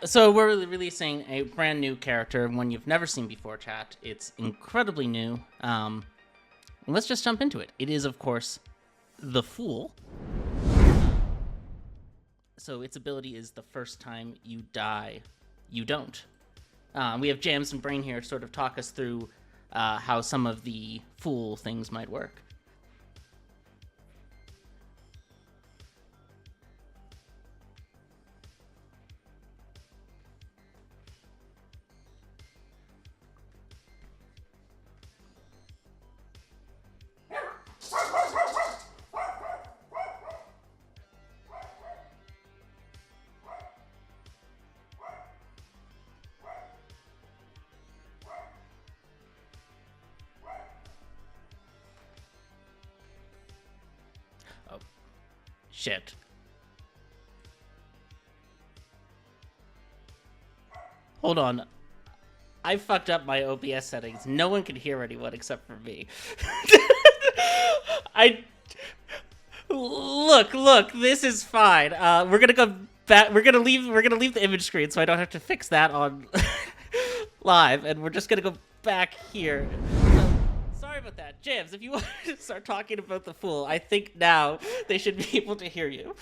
So we're releasing a brand new character, one you've never seen before, chat. It's incredibly new. Let's just jump into it. It is, of course, the Fool. So its ability is the first time you die, you don't. We have Jams and Brain here to sort of talk us through how some of the Fool things might work. Shit. Hold on. I fucked up my OBS settings. No one can hear anyone except for me. Look, this is fine. We're gonna go back. We're gonna leave the image screen so I don't have to fix that on live, and we're just gonna go back here. Sorry about that. Jams, if you want to start talking about the Fool, I think now they should be able to hear you.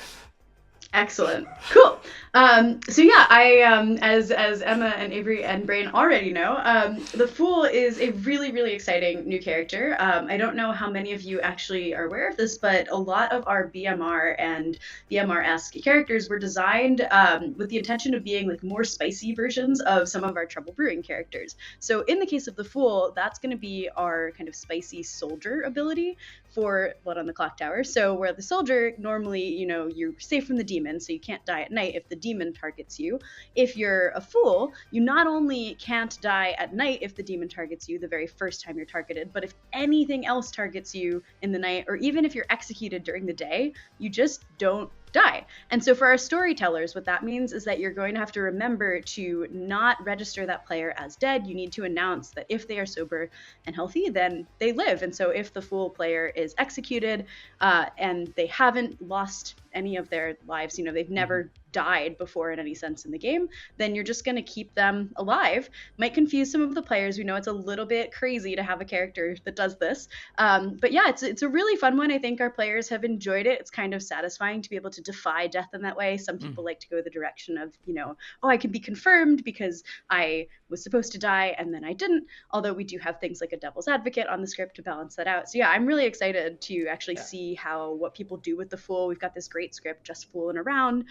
Excellent. Cool. So yeah, I as Emma and Avery and Brain already know, the Fool is a really, really exciting new character. I don't know how many of you actually are aware of this, but a lot of our BMR and BMR-esque characters were designed with the intention of being like more spicy versions of some of our Trouble Brewing characters. So in the case of the Fool, that's going to be our kind of spicy soldier ability for Blood on the Clocktower. So where the soldier, normally, you're safe from the demon, so you can't die at night if the demon targets you. If you're a Fool, you not only can't die at night if the demon targets you the very first time you're targeted, but if anything else targets you in the night, or even if you're executed during the day, you just don't die. And so for our storytellers, what that means is that you're going to have to remember to not register that player as dead. You need to announce that if they are sober and healthy, then they live. And so if the Fool player is executed and they haven't lost any of their lives, they've never died before in any sense in the game, then you're just going to keep them alive. Might confuse some of the players. We know it's a little bit crazy to have a character that does this. But yeah, it's a really fun one. I think our players have enjoyed it. It's kind of satisfying to be able to defy death in that way. Some people like to go the direction of, I can be confirmed because I was supposed to die and then I didn't. Although we do have things like a devil's advocate on the script to balance that out. So yeah, I'm really excited to actually see what people do with the Fool. We've got this great script, Just Fooling Around,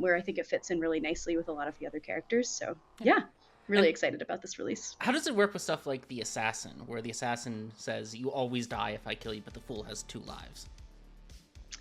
where I think it fits in really nicely with a lot of the other characters. So yeah, really excited about this release. How does it work with stuff like the Assassin, where the Assassin says, you always die if I kill you, but the Fool has 2 lives?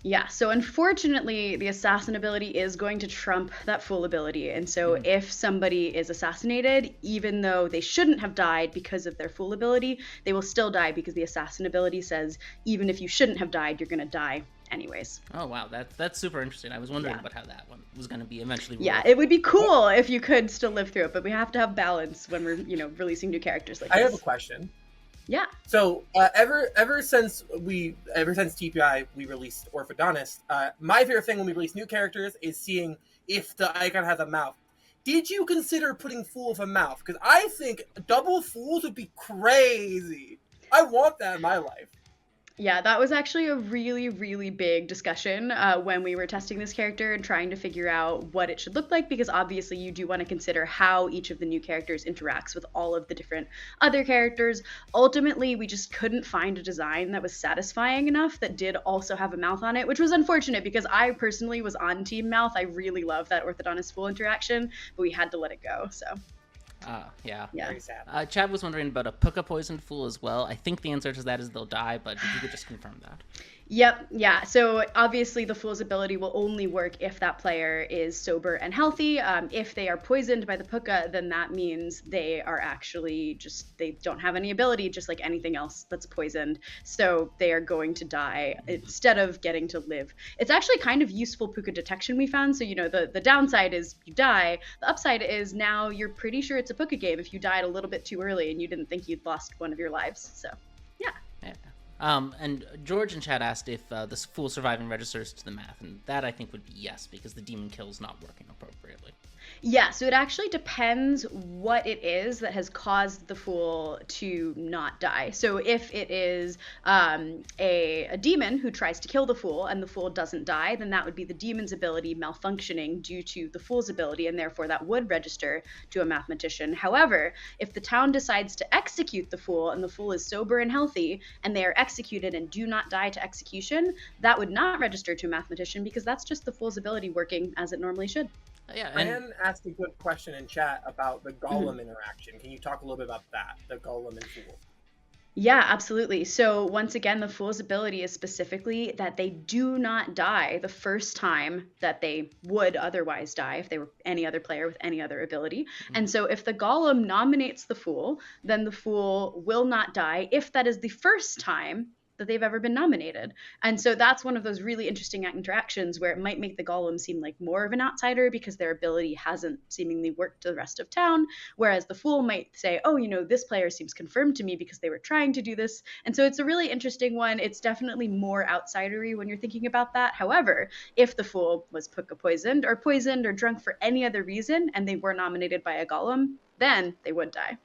Yeah, so unfortunately, the assassin ability is going to trump that Fool ability. And so if somebody is assassinated, even though they shouldn't have died because of their Fool ability, they will still die because the assassin ability says, even if you shouldn't have died, you're going to die anyways. Oh, wow. That's super interesting. I was wondering about how that one was going to be eventually. Yeah, it would be cool if you could still live through it, but we have to have balance when we're, releasing new characters like this. I have a question. Yeah. So ever since TPI we released Orthodontist, my favorite thing when we release new characters is seeing if the icon has a mouth. Did you consider putting Fool with a mouth? Because I think double Fools would be crazy. I want that in my life. Yeah, that was actually a really, really big discussion when we were testing this character and trying to figure out what it should look like, because obviously you do want to consider how each of the new characters interacts with all of the different other characters. Ultimately, we just couldn't find a design that was satisfying enough that did also have a mouth on it, which was unfortunate because I personally was on Team Mouth. I really love that Orthodontist Fool interaction, but we had to let it go, so... Yeah. Very sad. Chad was wondering about a puka poisoned Fool as well. I think the answer to that is they'll die, but if you could just confirm that. Yep, yeah. So obviously the Fool's ability will only work if that player is sober and healthy. If they are poisoned by the puka, then that means they are actually they don't have any ability, just like anything else that's poisoned. So they are going to die instead of getting to live. It's actually kind of useful puka detection we found. So, the downside is you die. The upside is now you're pretty sure it's a puka game if you died a little bit too early and you didn't think you'd lost one of your lives. So, yeah. And George in chat asked if this Fool surviving registers to the math, and that I think would be yes, because the demon kill is not working appropriately. Yeah, so it actually depends what it is that has caused the fool to not die. So if it is a demon who tries to kill the fool and the fool doesn't die, then that would be the demon's ability malfunctioning due to the fool's ability, and therefore that would register to a mathematician. However, if the town decides to execute the fool and the fool is sober and healthy and they are executed and do not die to execution, that would not register to a mathematician because that's just the fool's ability working as it normally should. Yeah, and Ryan asked a good question in chat about the golem interaction. Can you talk a little bit about that, the golem and fool? Yeah, absolutely. So once again, the fool's ability is specifically that they do not die the first time that they would otherwise die if they were any other player with any other ability. And so if the golem nominates the fool, then the fool will not die if that is the first time that they've ever been nominated. And so that's one of those really interesting interactions where it might make the golem seem like more of an outsider because their ability hasn't seemingly worked to the rest of town, whereas the fool might say, oh, this player seems confirmed to me because they were trying to do this. And so it's a really interesting one. It's definitely more outsidery when you're thinking about that. However, if the fool was puka poisoned or drunk for any other reason and they were nominated by a golem, then they would die.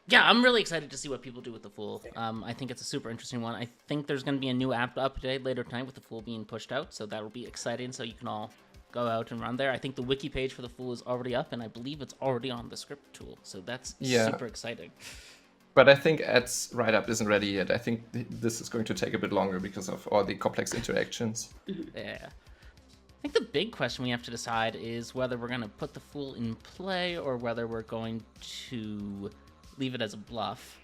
Yeah, I'm really excited to see what people do with the Fool. I think it's a super interesting one. I think there's going to be a new app update later tonight with the Fool being pushed out, so that'll be exciting, so you can all go out and run there. I think the wiki page for the Fool is already up, and I believe it's already on the script tool, so that's super exciting. But I think Ed's write-up isn't ready yet. I think this is going to take a bit longer because of all the complex interactions. Yeah. I think the big question we have to decide is whether we're going to put the Fool in play or whether we're going to leave it as a bluff.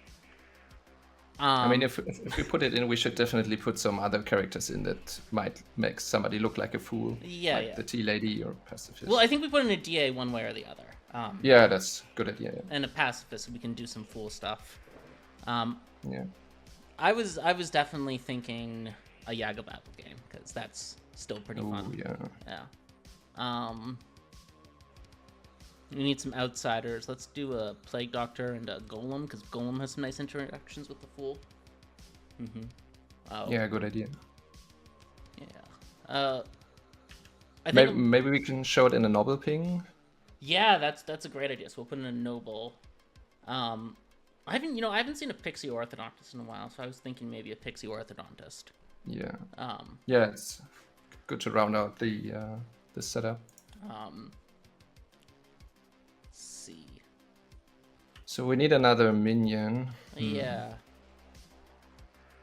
I mean, if we put it in, we should definitely put some other characters in that might make somebody look like a fool. The tea lady or pacifist. Well, I think we put in a DA one way or the other. Yeah, that's a good idea. Yeah. And a pacifist, we can do some fool stuff. Yeah. I was definitely thinking a Yaga Battle game because that's still pretty fun. Yeah. We need some outsiders. Let's do a Plague Doctor and a Golem, because Golem has some nice interactions with the Fool. Yeah, good idea. Yeah. Maybe we can show it in a noble ping. Yeah, that's a great idea. So we'll put in a noble. I haven't seen a pixie orthodontist in a while, so I was thinking maybe a pixie orthodontist. Yeah. Yeah, it's good to round out the setup. See. So we need another minion. Yeah.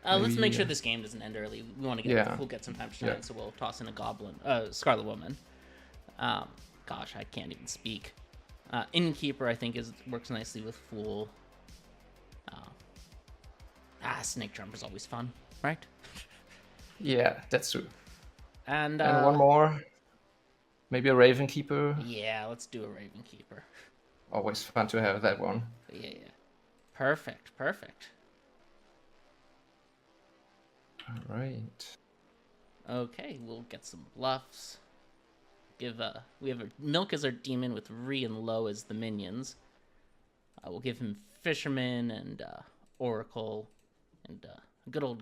Let's make sure this game doesn't end early. We want to get we'll get some time to shine, so we'll toss in a goblin, Scarlet Woman. Gosh, I can't even speak. Innkeeper, I think, works nicely with Fool. Snake Jumper's always fun, right? Yeah, that's true. And one more. Maybe a Raven Keeper. Yeah, let's do a Raven Keeper. Always fun to have that one. Yeah. Perfect. All right. Okay, we'll get some bluffs. We have Milk as our demon with Re and Low as the minions. We'll give him Fisherman and Oracle and good old.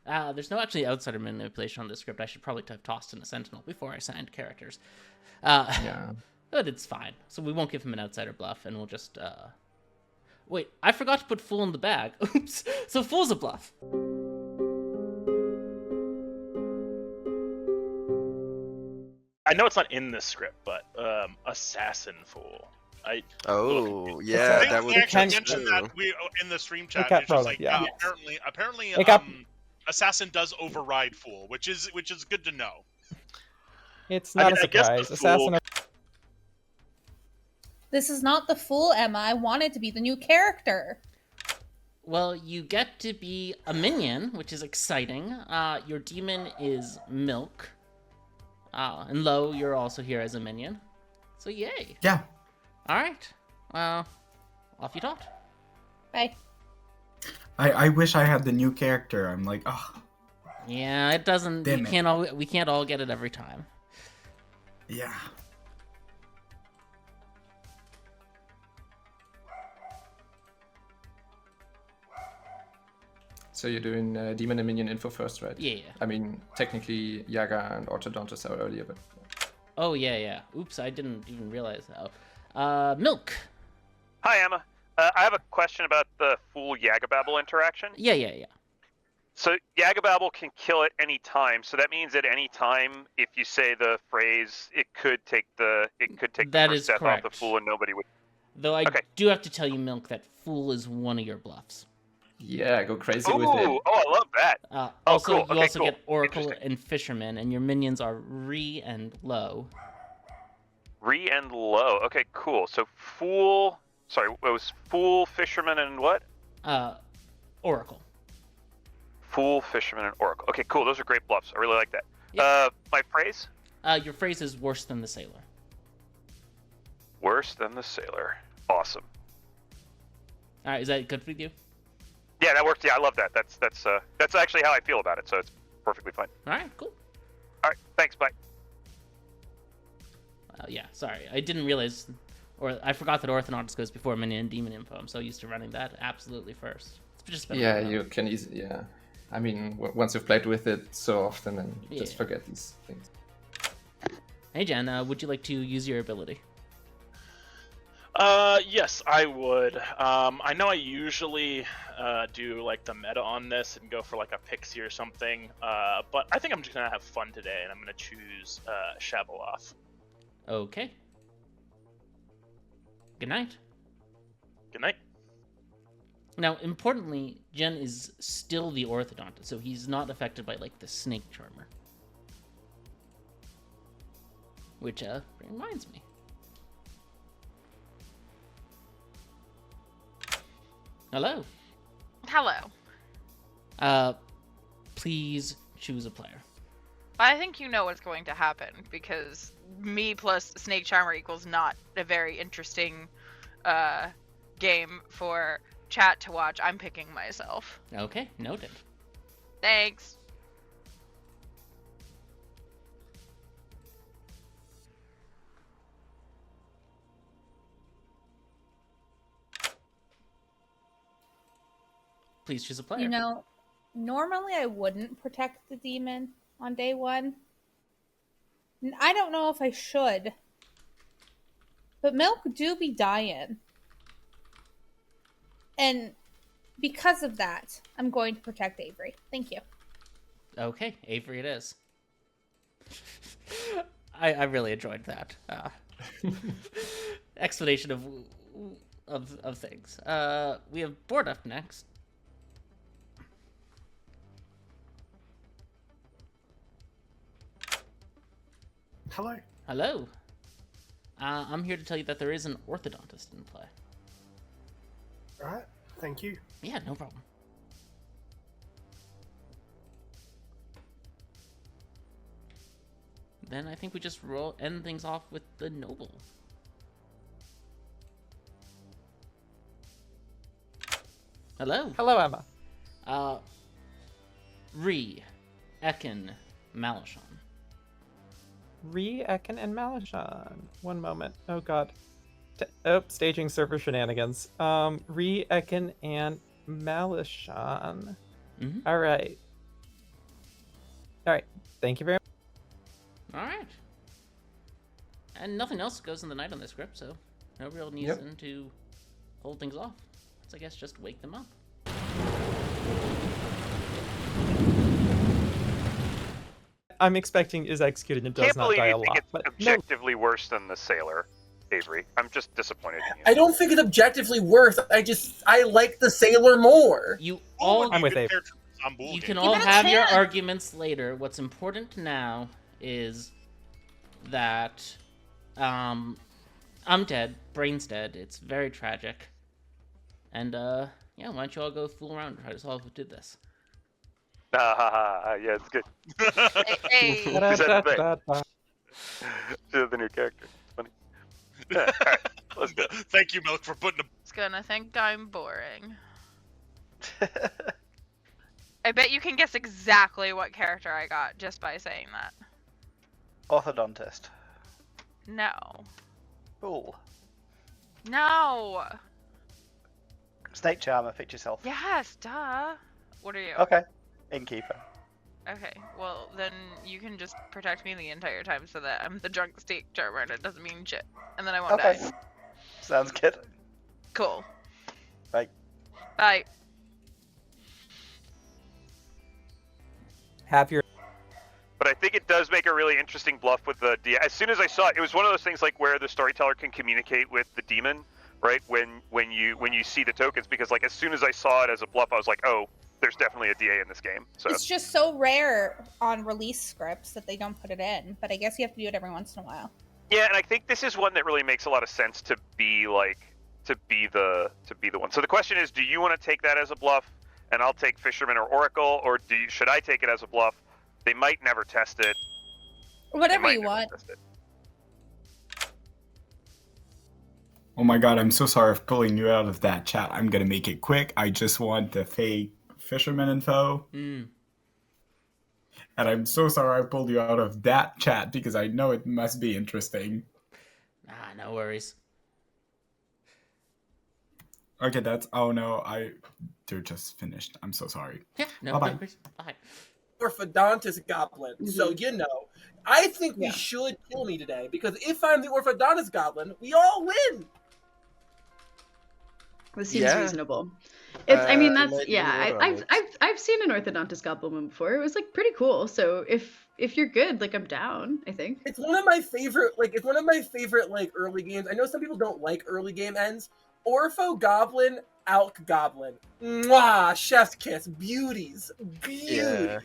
There's no actually outsider manipulation on this script. I should probably have tossed in a Sentinel before I signed characters. Yeah. But it's fine. So we won't give him an outsider bluff, and we'll just wait. I forgot to put Fool in the bag. Oops. So Fool's a bluff. I know it's not in this script, but Assassin Fool. Yeah, that would actually mention that we in the stream chat. Okay, It's just like yeah. apparently, Okay. Assassin does override Fool, which is good to know. It's not I a guess surprise. the Fool- Assassin. This is not the Fool, Emma. I want it to be the new character. Well, you get to be a minion, which is exciting. Your demon is Milk. And Lo, you're also here as a minion. So yay. Yeah. Alright. Well, off you dot. Bye. I wish I had the new character. I'm like, oh. Yeah, it doesn't. Damn it. We can't all get it every time. Yeah. So you're doing Demon and Minion info first, right? Yeah. I mean, technically, Yaga and Orthodontus are earlier, but... Oh, yeah. Oops, I didn't even realize that. Milk. Hi, Emma. I have a question about the Fool Yagababble interaction. Yeah. So Yagababble can kill at any time. So that means at any time, if you say the phrase, it could take the first death off the Fool, and nobody would. Though I do have to tell you, Milk, that Fool is one of your bluffs. Yeah, go crazy with it. Oh, I love that. Also, cool. you also get Oracle and Fisherman, and your minions are Re and Low. Re and Low. Okay, cool. So Fool. Sorry, it was Fool, Fisherman, and what? Oracle. Fool, Fisherman, and Oracle. Okay, cool. Those are great bluffs. I really like that. Yep. My phrase? Your phrase is worse than the sailor. Worse than the sailor. Awesome. All right, is that good with you? Yeah, that worked. Yeah, I love that. That's actually how I feel about it, so it's perfectly fine. All right, cool. All right, thanks. Bye. Yeah, sorry. I didn't realize, or I forgot that Orthodontus goes before Minion and Demon Info. I'm so used to running that absolutely first. It's just been you can easily, I mean, once you've played with it so often, then you just forget these things. Hey, Jen, would you like to use your ability? Yes, I would. I know I usually do like the meta on this and go for like a pixie or something, but I think I'm just gonna have fun today, and I'm gonna choose Shabaloth. Okay. Good night. Good night. Now, importantly, Jen is still the Orthodontist, so he's not affected by, like, the Snake Charmer. Which, reminds me. Hello. Hello. Please choose a player. I think you know what's going to happen, because me plus Snake Charmer equals not a very interesting game for chat to watch. I'm picking myself. Okay, noted. Thanks. Please choose a player. You know, normally I wouldn't protect the demon on day one. I don't know if I should. But Milk do be dying. And because of that, I'm going to protect Avery. Thank you. Okay, Avery it is. I really enjoyed that explanation of things. We have Board up next. Hello. Hello. I'm here to tell you that there is an orthodontist in play. Alright, thank you. Yeah, no problem. Then I think we just end things off with the noble. Hello. Hello, Emma. Re, Ekin, Malishon. Re, Ekin, and Malishon. One moment. Oh god. Staging server shenanigans. Re, Ekin, and Malishon. Mm-hmm. Alright. Alright. Thank you very much. Alright. And nothing else goes in the night on this script, so no real reason to hold things off. So I guess just wake them up. I'm expecting is executed and does not die a lot. Can't believe you think it's objectively worse than the sailor, Avery. I'm just disappointed in you. I don't think it's objectively worse. I like the sailor more. I'm with Avery. You can all have your arguments later. What's important now is that I'm dead, Brain's dead. It's very tragic. And yeah, why don't you all go fool around and try to solve who did this? Yeah, it's good. Hey. The new character. It's funny. Yeah, all right, let's go. Thank you, Milk, for putting It's gonna think I'm boring. I bet you can guess exactly what character I got just by saying that. Orthodontist. No. Fool. No. Snake Charmer, fix yourself. Yes, duh. What are you? Okay. Innkeeper. Okay, well, then you can just protect me the entire time so that I'm the drunk snake charmer and it doesn't mean shit. And then I won't die. Sounds good. Cool. Bye. Bye. Have your. But I think it does make a really interesting bluff with the as soon as I saw it, it was one of those things like where the storyteller can communicate with the demon, right? When you see the tokens, because like as soon as I saw it as a bluff, I was like, oh, there's definitely a DA in this game. So it's just so rare on release scripts that they don't put it in, but I guess you have to do it every once in a while. Yeah, and I think this is one that really makes a lot of sense to be the one. So the question is, do you want to take that as a bluff, and I'll take Fisherman or Oracle, or should I take it as a bluff? They might never test it. Whatever you want. Oh my god, I'm so sorry for pulling you out of that chat. I'm gonna make it quick. I just want the fake fisherman info. And I'm so sorry I pulled you out of that chat because I know it must be interesting. No worries. Okay, oh no, they're just finished. I'm so sorry. Yeah, no Bye-bye. worries. Bye. Orthodontist goblin. So, I think we should kill me today, because if I'm the orthodontist goblin, we all win. This seems reasonable. It's, I've seen an orthodontist goblin before. It was like pretty cool. So if you're good, like I'm down, I think. It's one of my favorite early games. I know some people don't like early game ends. Orpho Goblin, Alk Goblin. Mwah! Chef's kiss. Beauties. Yeah.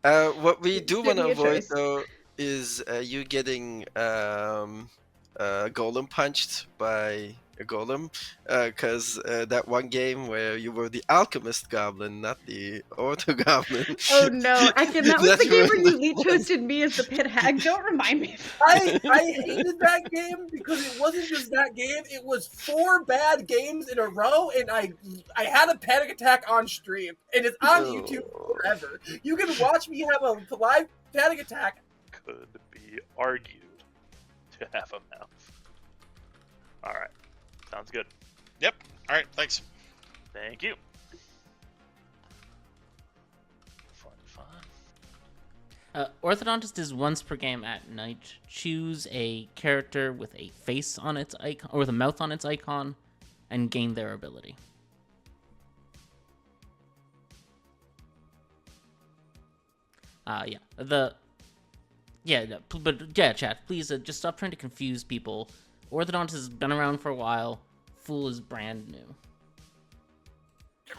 What we do want to avoid, though, is you getting golem punched by a golem, because that one game where you were the alchemist goblin, not the ortho goblin. Oh no, Ekin, that was the game where you leech hosted me as the pit hag. Don't remind me. I hated that game because it wasn't just that game. It was 4 bad games in a row, and I had a panic attack on stream, and it's on YouTube forever. You can watch me have a live panic attack. Could be argued to have a mouth. All right. Sounds good. Yep. All right. Thanks. Thank you. Fun. Orthodontist is once per game at night. Choose a character with a face on its icon, or with a mouth on its icon, and gain their ability. Chat, please just stop trying to confuse people. Orthodontist has been around for a while. Fool is brand new.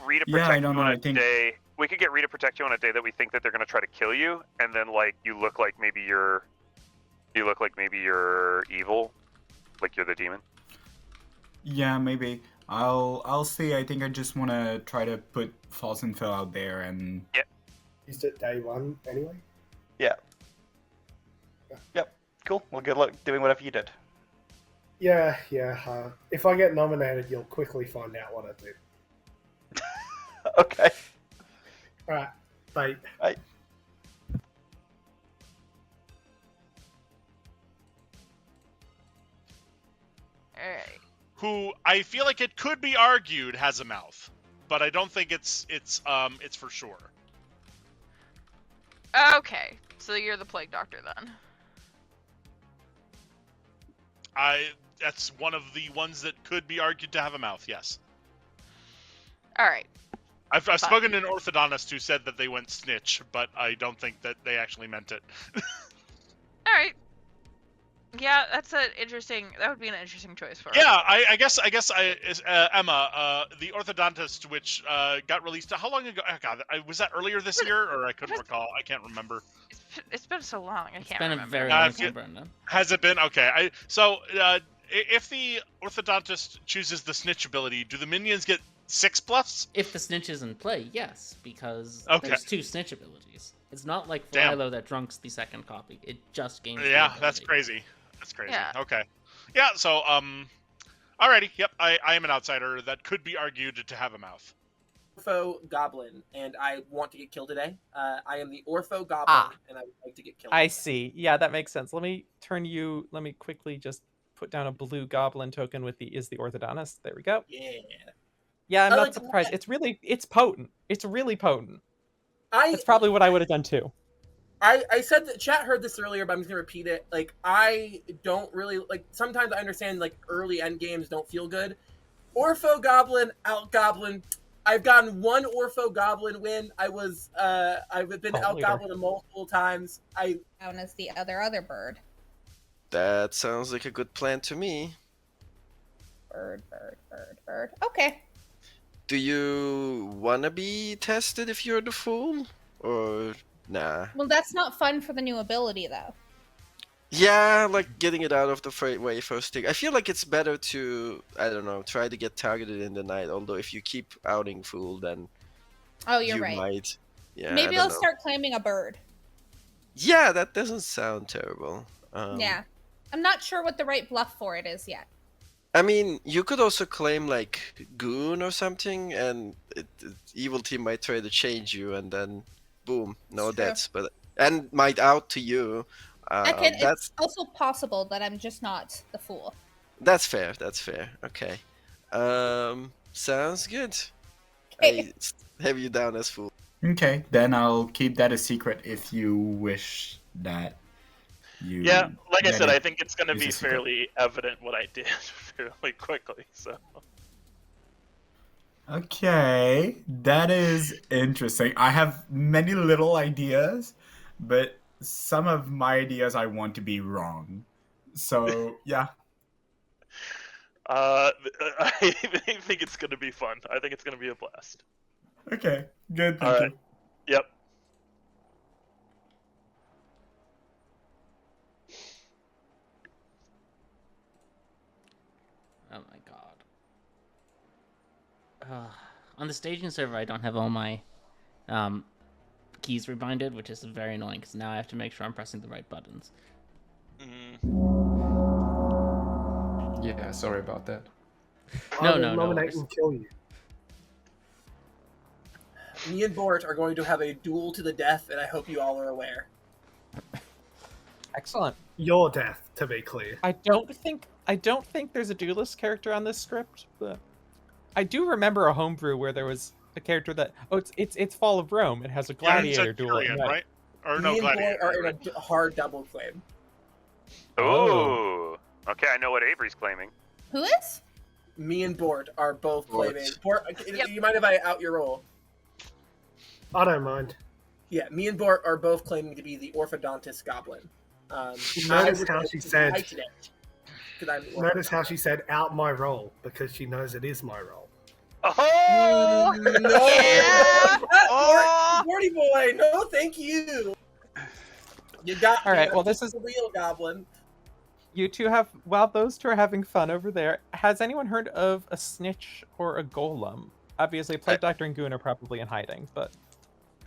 Rita protect you on a day. We could get Rita protect you on a day that we think that they're going to try to kill you, and then you look like maybe you're evil, like you're the demon. Yeah, maybe. I'll see. I think I just want to try to put false info out there and. Yeah. Is it day 1 anyway? Yeah. Yep. Cool. Well, good luck doing whatever you did. Yeah. If I get nominated, you'll quickly find out what I do. Okay. Alright. Bye. Bye. Alright. Who I feel like it could be argued has a mouth, but I don't think it's for sure. Okay. So you're the plague doctor then. That's one of the ones that could be argued to have a mouth, yes. Alright. I've spoken to an orthodontist who said that they went snitch, but I don't think that they actually meant it. Alright. Yeah, that would be an interesting choice for us. Yeah, I guess Emma, the orthodontist, which got released, how long ago? Oh God, was that earlier this year, or I couldn't recall? I can't remember. It's been so long, I can't remember. It's been a very long time, Brendan. Has it been? Okay. If the orthodontist chooses the snitch ability, do the minions get 6 bluffs? If the snitch is in play, yes, because there's 2 snitch abilities. It's not like Philo that drunks the second copy. It just gains. Yeah, that's crazy. That's crazy. Yeah. Okay. Yeah. So alrighty. Yep. I am an outsider that could be argued to have a mouth. Orpho Goblin, and I want to get killed today. I am the Orpho Goblin, and I would like to get killed. I see. Yeah, that makes sense. Let me quickly just put down a blue goblin token with the orthodontist. There we go. Yeah. Yeah, I'm not surprised. It's potent. It's really potent. That's probably what I would have done too. I said that chat heard this earlier, but I'm just gonna repeat it. Like, I don't really like. Sometimes I understand like early end games don't feel good. Orpho Goblin, out Goblin. I've gotten one Orpho Goblin win. I've been out Goblin multiple times. Down as the other bird. That sounds like a good plan to me. Bird. Okay. Do you wanna be tested if you're the fool, or nah? Well, that's not fun for the new ability, though. Yeah, like getting it out of the way first thing. I feel like it's better to, I don't know, try to get targeted in the night. Although if you keep outing fool, then you're you right. might. Yeah. Maybe I'll start claiming a bird. Yeah, that doesn't sound terrible. Yeah, I'm not sure what the right bluff for it is yet. I mean, you could also claim like goon or something, and evil team might try to change you, and then boom, no deaths, and might out to you. It's also possible that I'm just not the fool. That's fair. Okay. Sounds good. Okay. I have you down as fool. Okay, then I'll keep that a secret if you wish that you... Yeah, like I said, I think it's going to be fairly evident what I did fairly quickly, so... Okay, that is interesting. I have many little ideas, but some of my ideas I want to be wrong. So, yeah. I think it's going to be fun. I think it's going to be a blast. Okay, good, thank you. Yep. Oh my god. On the staging server, I don't have all my keys rebinded, which is very annoying because now I have to make sure I'm pressing the right buttons. Yeah, sorry about that. No. Nominate and kill you. Me and Bort are going to have a duel to the death, and I hope you all are aware. Excellent. Your death, to be clear. I don't think there's a duelist character on this script, but I do remember a homebrew where there was a character that it's Fall of Rome. It has a gladiator duel, right? Or Me no, and gladiator. Bort are in a hard double claim. Ooh. Okay, I know what Avery's claiming. Who is? Me and Bort are both claiming. Bort, you mind if I out your roll? I don't mind. Yeah, me and Bort are both claiming to be the orthodontist goblin. Notice how she said. Notice how she said out my role because she knows it is my role. Oh no! Yeah. Morty boy, no, thank you. You got all right. Well, this is the real goblin. You two have, while those two are having fun over there, has anyone heard of a snitch or a golem? Obviously, Plague Doctor and Goon are probably in hiding, but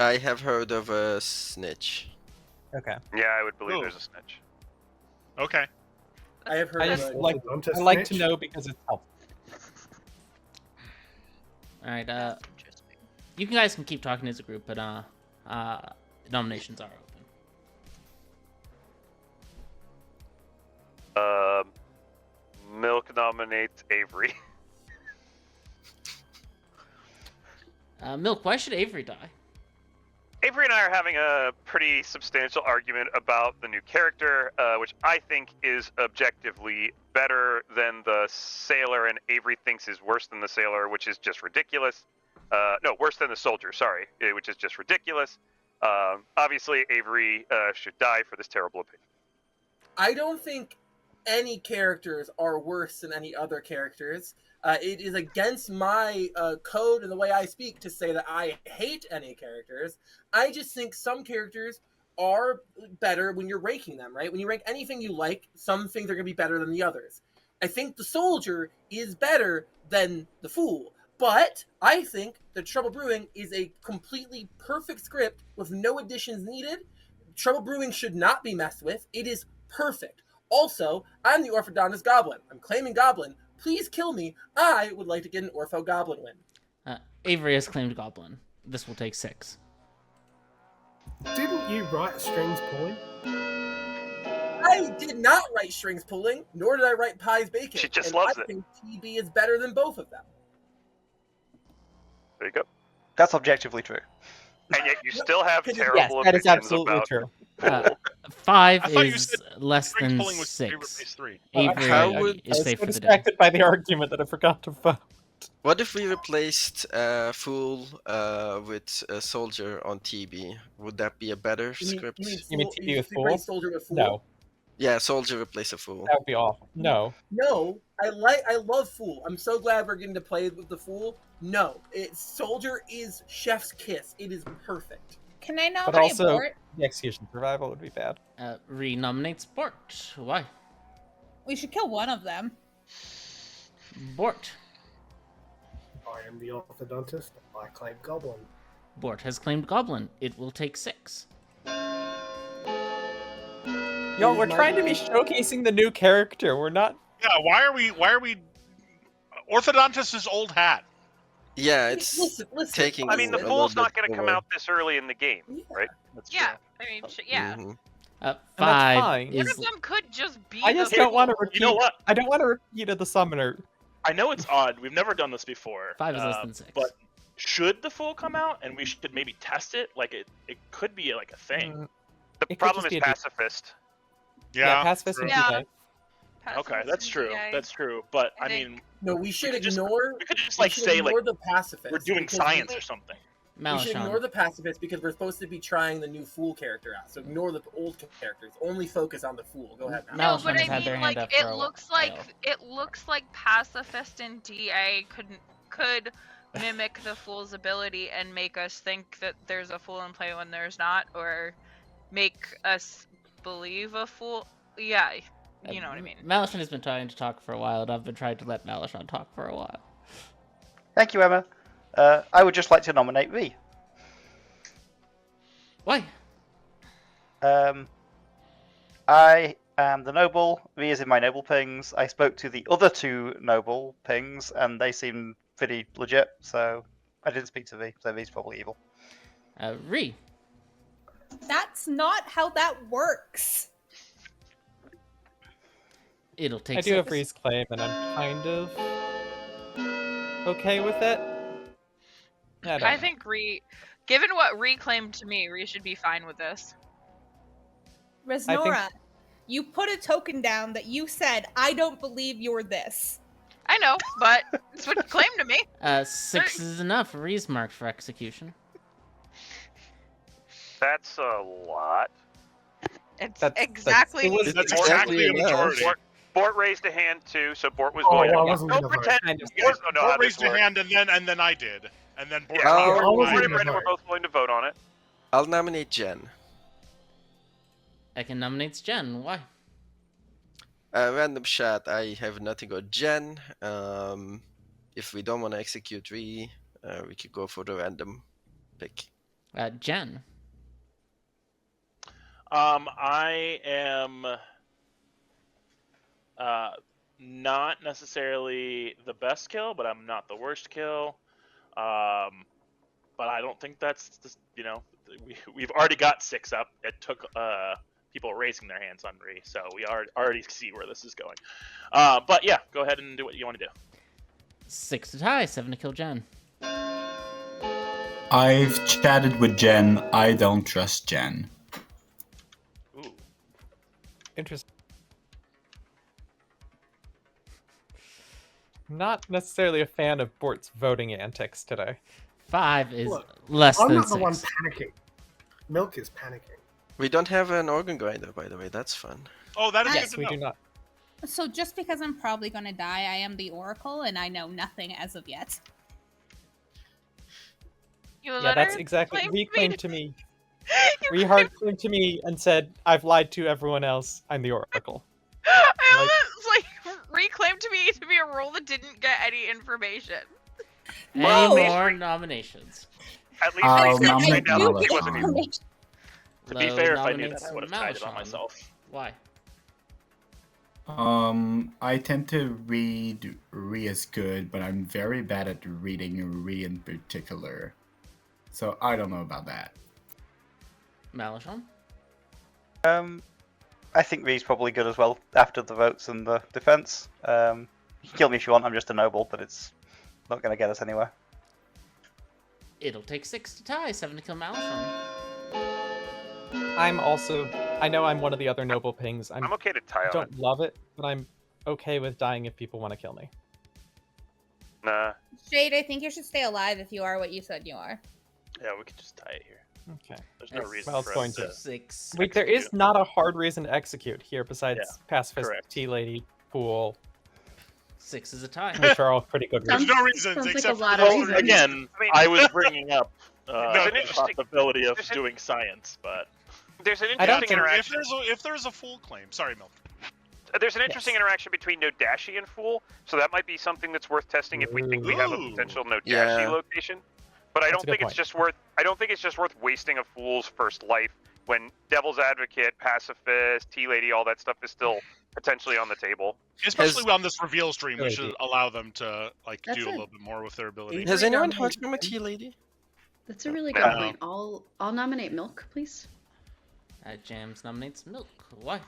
I have heard of a snitch. Okay. Yeah, I would believe there's a snitch. Okay. I have heard. I just like to know because it's helpful. All right. You guys can keep talking as a group, but nominations are open. Milk nominates Avery. Milk, why should Avery die? Avery and I are having a pretty substantial argument about the new character, which I think is objectively better than the sailor, and Avery thinks is worse than the sailor, which is just ridiculous. No, worse than the soldier, sorry, which is just ridiculous. Obviously, Avery should die for this terrible opinion. I don't think any characters are worse than any other characters. It is against my code and the way I speak to say that I hate any characters. I just think some characters are better when you're ranking them, right? When you rank anything you like, some things are going to be better than the others. I think the soldier is better than the fool, but I think that Trouble Brewing is a completely perfect script with no additions needed. Trouble Brewing should not be messed with. It is perfect. Also, I'm the orthodontist goblin. I'm claiming goblin. Please kill me. I would like to get an ortho goblin win. Avery has claimed goblin. This will take 6. Didn't you write strings pulling? I did not write strings pulling, nor did I write pies baking. She just loves I it. think TB is better than both of them. There you go. That's objectively true. and yet you still have terrible Yes, that is opinions absolutely about true. 5 I thought you is said less Strength than pulling was 3 6. replace 3. Avery How is would- I was safe so for the day. distracted by the argument that I forgot to vote. What if we replaced Fool with a Soldier on TB? Would that be a better script? You mean TB with Fool? replace Soldier with Fool? No, Yeah, Soldier replace a Fool. that would be awful. No. No, I love Fool. I'm so glad we're getting to play with the Fool. No, Soldier is Chef's Kiss. It is perfect. Can I But nominate also, Bort? the Execution Survival would be bad. Renominate Bort. Why? We should kill one of them. Bort. I am the orthodontist. I claim Goblin. Bort has claimed Goblin. It will take 6. Yo, we're trying to be showcasing the new character. We're not. Yeah, why are we Orthodontist is old hat. Yeah, it's Listen. taking. I mean, the a Fool's little not bit going to come over. out this early in the game, right? Yeah, I mean, yeah. Mhm. that's 5 fine. One is of them could just be. I just the don't want to Fool. repeat. You know what? I don't want to repeat of the summoner. I know it's odd. We've never done this before. 5 is less than 6. But should the Fool come out and we should maybe test it? Like it could be like a thing. The could problem just is be a pacifist. Yeah, pacifist would be Yeah. nice. Okay, that's true. That's true. But I mean, No, we should we could just- ignore. we could just we like should say ignore like the pacifist. we're doing because science or something. We should ignore the pacifist because we're supposed to be trying the new Fool character out. So ignore the old characters. Only focus on the Fool. Go ahead. No, Malishon but has I had their mean, hand like up for it a looks while. like pacifist and DA could mimic the Fool's ability and make us think that there's a Fool in play when there's not, or make us believe a Fool. Yeah, you know what I mean. Malishon has been trying to talk for a while, and I've been trying to let Malishon talk for a while. Thank you, Emma. I would just like to nominate Ree. Why? I am the noble. Ree is in my noble pings. I spoke to the other 2 noble pings, and they seem pretty legit, so I didn't speak to Ree, so Ree's probably evil. Ree. That's not how that works. It'll take I do have 6. Ree's claim, and I'm kind of okay with it. I think given what Ree claimed to me, Ree should be fine with this. Resnora, you put a token down that you said, I don't believe you're this. I know, but it's what you claimed to me. 6 is enough. Ree's marked for execution. That's a lot. It's That's exactly. That's exactly a majority. Bort raised a hand too, so Bort was Oh, going. I wasn't Don't gonna vote. pretend you guys don't know how Bort this raised a works. hand and then I did, and then Bort. Yeah, Oh, Bort I wasn't and gonna Brendan were vote. both willing to vote on it. I'll nominate Jen. Ekin nominates Jen. Why? Random shot. I have nothing on Jen. If we don't want to execute Ree, we could go for the random pick. Jen. I am not necessarily the best kill, but I'm not the worst kill. But I don't think that's just, we've already got 6 up. It took people raising their hands on Ree, so we already see where this is going. But yeah, go ahead and do what you want to do. 6 to tie, 7 to kill Jen. I've chatted with Jen. I don't trust Jen. Ooh. Interesting. Not necessarily a fan of Bort's voting antics today. 5 is Look, less I'm than not the 6. one panicking. Milk is panicking. We don't have an organ grinder, by the way. That's fun. Oh, that is Yes, good We to do know. not. So just because I'm probably going to die, I am the Oracle, and I know nothing as of yet. You Yeah, let that's her exactly. claim Ree me claimed to me. Ree hard claimed to me and said, "I've lied to everyone else. I'm the Oracle." I was reclaimed to be a role that didn't get any information. Any Whoa. more nominations? At least I'll he nominate down. Malishon. He wasn't evil. To be Low fair, if I knew nominates that, I would have tried it on Malishon. myself. Why? I tend to read Ree as good, but I'm very bad at reading Ree in particular. So I don't know about that. Malishon? I think Ree's probably good as well after the votes and the defense. You can kill me if you want. I'm just a noble, but it's not going to get us anywhere. It'll take 6 to tie, 7 to kill Malishon. I know I'm one of the other noble pings. I'm okay to tie on don't love it, but I'm okay with dying if people want to kill me. Nah. Shade, I think you should stay alive if you are what you said you are. Yeah, we could just tie it here. Okay. There's no reason well, for it's going us to. to 6. Wait, there is not a hard reason to execute here besides Pacifist, correct. Tea Lady, Fool. 6 is a tie. Which are all pretty good There's reasons. no reasons sounds like except a lot for of the reasons. Again, I was bringing up the interesting- possibility of there's an- doing science, but There's an I don't interesting think- interaction. If there's a full claim, sorry, Milk. There's an interesting interaction between Nodashi and Fool, so that might be something that's worth testing if we think we have a Ooh. potential Nodashi Yeah. location. But I That's don't a good think it's point. just worth. I don't think it's just worth wasting a Fool's first life when Devil's Advocate, Pacifist, Tea Lady, all that stuff is still potentially on the table. Especially on this reveal stream, we Maybe. should allow them to That's do a it. little bit more with their ability. Has anyone nominate heard from a tea lady? That's a really good No. point. I'll nominate Milk, please. Jams nominates Milk. Why?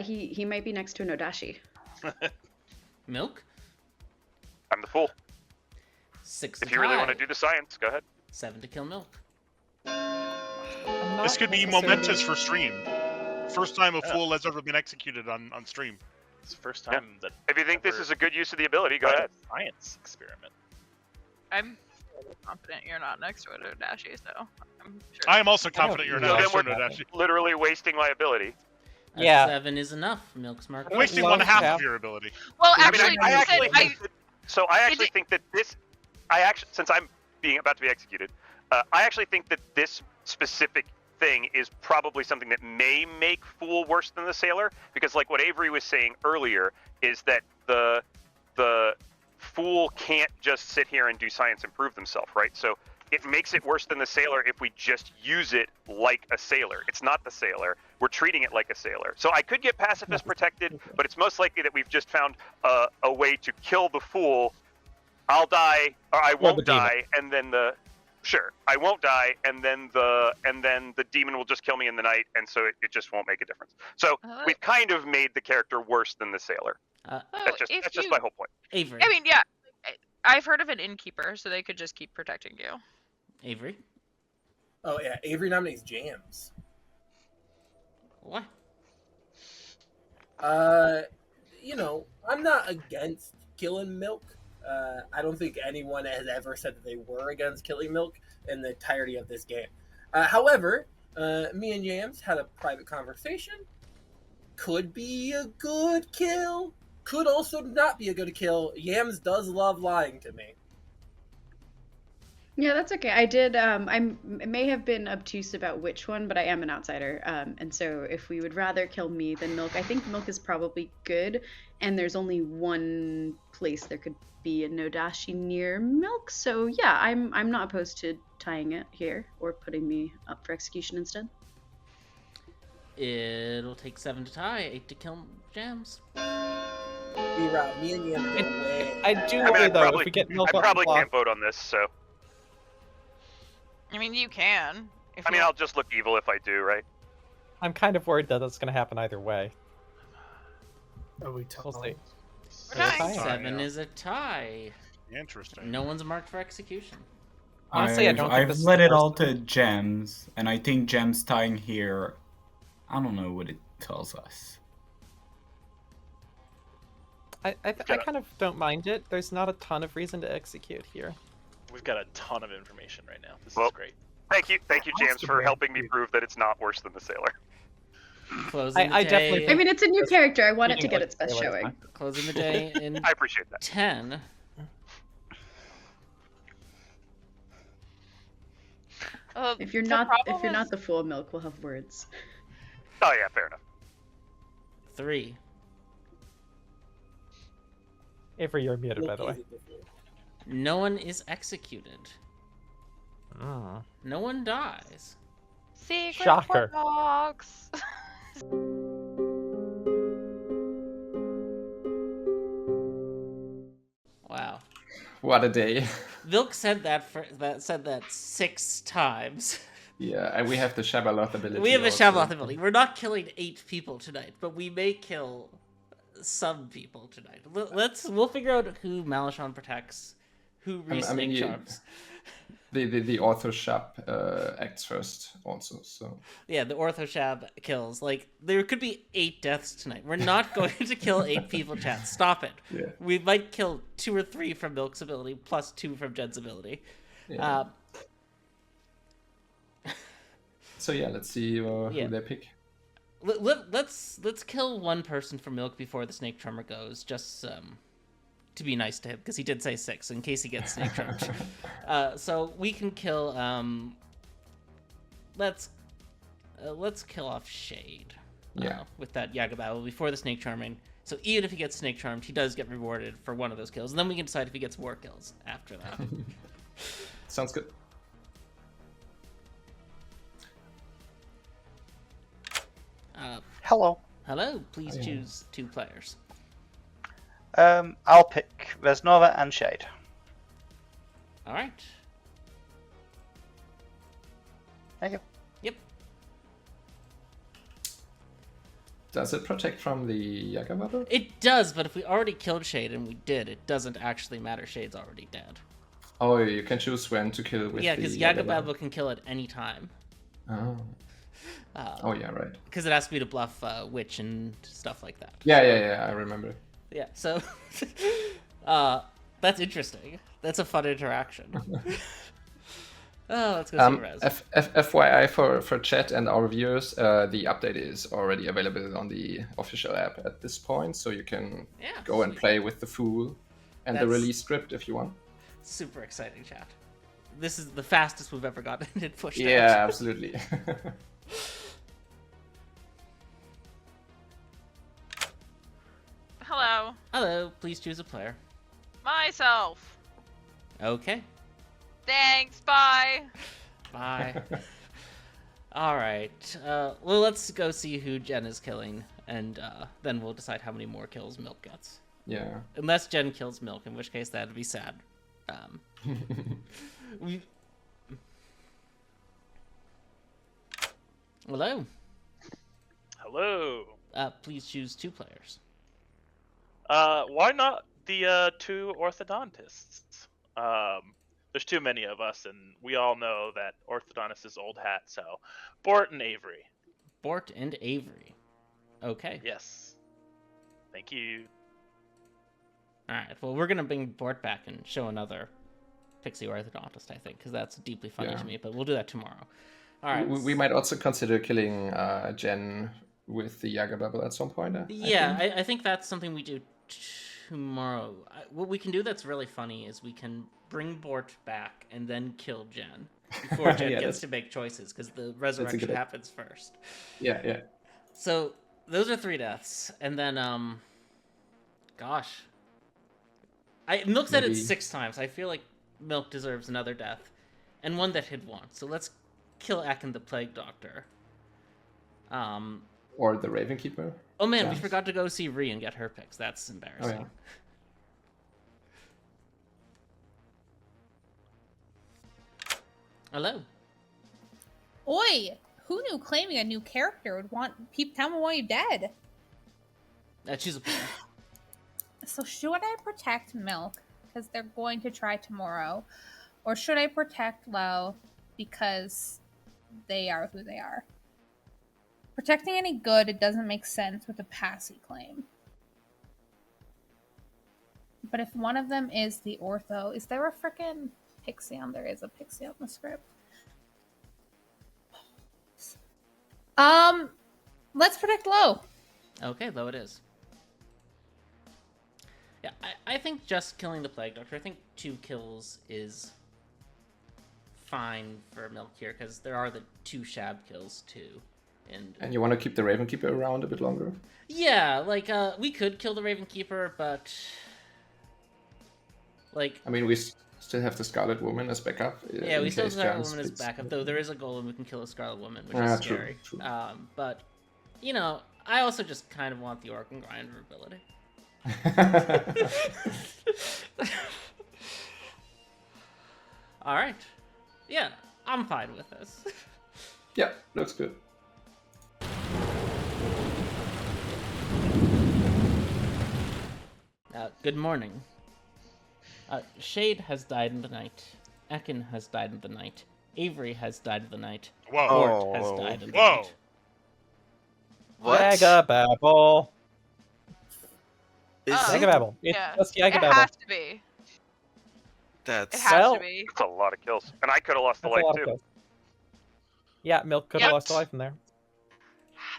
He might be next to an Odashi. Milk? I'm the Fool. 6 If to you really tie. want to do the science, go ahead. 7 to kill Milk. I'm This not could be necessarily- momentous for stream. First time a fool has ever been executed on stream. it's the first time that If you think this ever is a good use of the ability, go tried ahead. a science experiment. I'm fairly confident you're not next to a Dashi, so I'm sure. I am also confident you're So not then next to we're Nodashi. literally wasting my ability. Yeah. 7 is enough. Milk's mark. Wasting Well, one half yeah. of your ability. Well, I mean, actually, I you actually said think that, so I actually it- think that this, I actually, since I'm being about to be executed, I actually think that this specific thing is probably something that may make Fool worse than the Sailor, because like what Avery was saying earlier is that the Fool can't just sit here and do science and prove themselves, right? So it makes it worse than the Sailor if we just use it like a Sailor. It's not the Sailor. We're treating it like a Sailor. So I could get Pacifist protected, but it's most likely that we've just found a way to kill the Fool. I'll die, or I won't die, and then I won't die, and then the demon will just kill me in the night, and so it just won't make a difference. So we've kind of made the character worse than the Sailor. That's just my whole point. Avery. I mean, yeah, I've heard of an innkeeper, so they could just keep protecting you. Avery. Oh yeah, Avery nominates Jams. What? You know, I'm not against killing Milk. I don't think anyone has ever said that they were against killing Milk in the entirety of this game. However, me and Jams had a private conversation. Could be a good kill. Could also not be a good kill. Yams does love lying to me. Yeah, that's okay. I did. I may have been obtuse about which one, but I am an outsider. And so, if we would rather kill me than Milk, I think Milk is probably good. And there's only one place there could be a Nodashi near Milk. So yeah, I'm not opposed to tying it here or putting me up for execution instead. It'll take 7 to tie, 8 to kill Jams. B-Rob, me and Yams go away. I do worry though, if we get Milk I on probably the can't block. vote on this, so I mean, you can. I mean, I'll just look evil if I do, right? I'm kind of worried that that's going to happen either way. Are we We'll see. We're tying. 7 is a tie. Interesting. No one's marked for execution. Honestly, I don't think I've this is let it worse all to Gems, and I think Gems tying here, I don't know what it tells us. I kind of don't mind it. There's not a ton of reason to execute here. We've got a ton of information right now. This Well, is great. Thank you, Jams, for helping me prove that it's not worse than the Sailor. Closing the I day. definitely I mean, it's a new character. I want it to Eating get like its best daylight showing. time. Closing the day in I appreciate that. 10. If you're the not problem the Fool, Milk, we'll have words. Oh yeah, fair enough. 3. Avery, you're muted, by the way. No one is executed. Oh. No one dies. Secret Shocker. box. Wow. What a day. Vilk said that 6 times. Yeah, and we have the Shabaloth ability. We have a also. Shabaloth ability. We're not killing 8 people tonight, but we may kill some people tonight. We'll figure out who Malishon protects, who I Snake mean, charms. The Orthoshab acts first also, so... Yeah, the Orthoshab kills. Like, there could be 8 deaths tonight. We're not going to kill 8 people, chat. Stop it. Yeah. We might kill 2 or 3 from Milk's ability, plus 2 from Jen's ability. Yeah. So yeah, let's see who they pick. Let's kill one person for Milk before the Snake Charmer goes, just to be nice to him, because he did say 6 in case he gets Snake Charmed. So we can kill. Let's kill off Shade. With that Yagabao before the Snake Charming. So even if he gets Snake Charmed, he does get rewarded for one of those kills, and then we can decide if he gets more kills after that. Sounds good. Hello. Hello. Please choose 2 players. I'll pick Resnova and Shade. All right. Thank you. Yep. Does it protect from the Yagababa? It does, but if we already killed Shade, and we did, it doesn't actually matter. Shade's already dead. Oh, you can choose when to kill with because Yagababa can kill at any time. Oh. Oh yeah, right. Because it asks me to bluff Witch and stuff like that. Yeah, I remember. Yeah, so that's interesting. That's a fun interaction. Let's go see Res. FYI for chat and our viewers, the update is already available on the official app at this point, so you can go and play with the Fool and the release script if you want. Super exciting, chat. This is the fastest we've ever gotten it pushed out. Yeah, absolutely. Hello. Hello, please choose a player. Myself. Okay. Thanks, bye. Bye. Alright, well, let's go see who Jen is killing, and then we'll decide how many more kills Milk gets. Yeah. Unless Jen kills Milk, in which case that'd be sad. Hello. Hello. Please choose 2 players. Why not the 2 orthodontists? There's too many of us, and we all know that orthodontist is old hat. So, Bort and Avery. Bort and Avery. Okay. Yes. Thank you. All right. Well, we're gonna bring Bort back and show another Pixie orthodontist, I think, because that's deeply funny to me. But we'll do that tomorrow. All right. We might also consider killing Jen with the Yaga Bubble at some point. I think that's something we do tomorrow. What we can do that's really funny is we can bring Bort back and then kill Jen before Jen gets to make choices, because the resurrection happens first. Yeah. So those are 3 deaths, and then gosh, Milk said it 6 times. I feel like Milk deserves another death, and one that he'd want. So let's kill Akin the Plague Doctor. Or the Raven Keeper. Oh man, we forgot to go see Ree and get her picks. That's embarrassing. Oh, yeah. Hello. Oi! Who knew claiming a new character would want people tell me why you're dead? Choose a player. So should I protect Milk because they're going to try tomorrow, or should I protect Lo because they are who they are? Protecting any good, it doesn't make sense with a passy claim. But if one of them is the ortho, is there a frickin' pixie on? There is a pixie on the script. Let's protect Lo. Okay, Lo it is. Yeah, I think just killing the Plague Doctor, I think 2 kills is fine for Milk here, because there are the 2 Shab kills too. And you want to keep the Raven Keeper around a bit longer? Yeah, like, we could kill the Raven Keeper, but... like... I mean, we still have the Scarlet Woman as backup. Yeah, we still have the Scarlet Woman as backup, though there is a golem who can kill a Scarlet Woman, which is scary. True. But, you know, I also just kind of want the Organ Grinder ability. Alright. Yeah, I'm fine with this. Yeah, looks good. Good morning. Shade has died in the night. Ekin has died in the night. Avery has died in the night. Whoa. Mort has died in the Whoa. night. What? Yagababble. Is Yagababble. It's Yeah. just It Yagababble. has to be. That's It has to be. That's a lot of kills, and I could have lost the That's a life lot of too. kills. Yeah, Milk could have lost a life in there.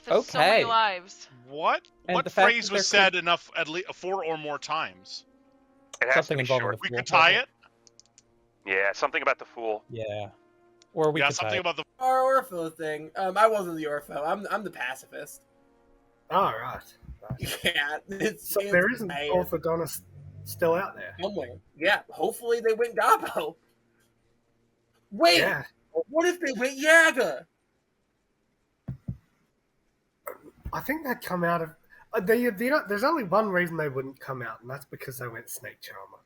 There's so many lives. What? And What the fact phrase that was there said enough at least 4 or more times? It has Something to be involving short. the We fool. could tie it. Yeah, something about the fool. Yeah. Or we Yeah, could tie something it. about the. Our Orpho thing. I wasn't the Orpho. I'm the pacifist. Oh, right. Yeah, So there isn't orthodontist still out there. Somewhere. Yeah, hopefully they went Gabo. Wait, Yeah. what if they went Yaga? I think they'd come out of. There's only one reason they wouldn't come out, and that's because they went Snake Charmer.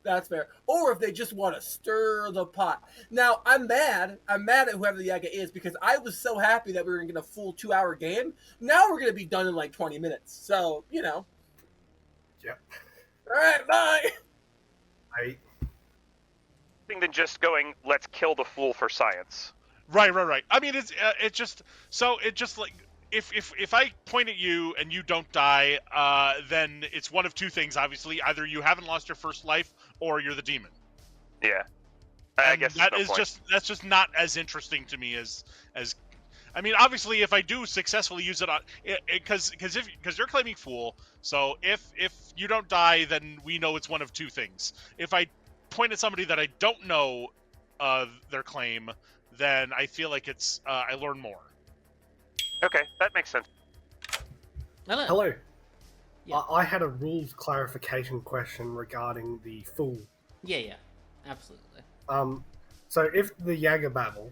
That's fair. Or if they just want to stir the pot. Now, I'm mad. I'm mad at whoever the Yaga is because I was so happy that we were going to get a full 2-hour game. Now we're going to be done in like 20 minutes. So, you know. Yep. All right, bye. Than just going, let's kill the fool for science. Right. I mean, it's like if I point at you and you don't die, then it's one of two things. Obviously, either you haven't lost your first life or you're the demon. Yeah, I guess that that's is just not as interesting to me as. I mean, obviously, if I do successfully use it on, because you're claiming fool, so if you don't die, then we know it's one of two things. If I point at somebody that I don't know their claim, then I feel like it's I learn more. Okay, that makes sense. Hello. Yeah. I had a rules clarification question regarding the fool. Yeah, absolutely. So if the Yagababble,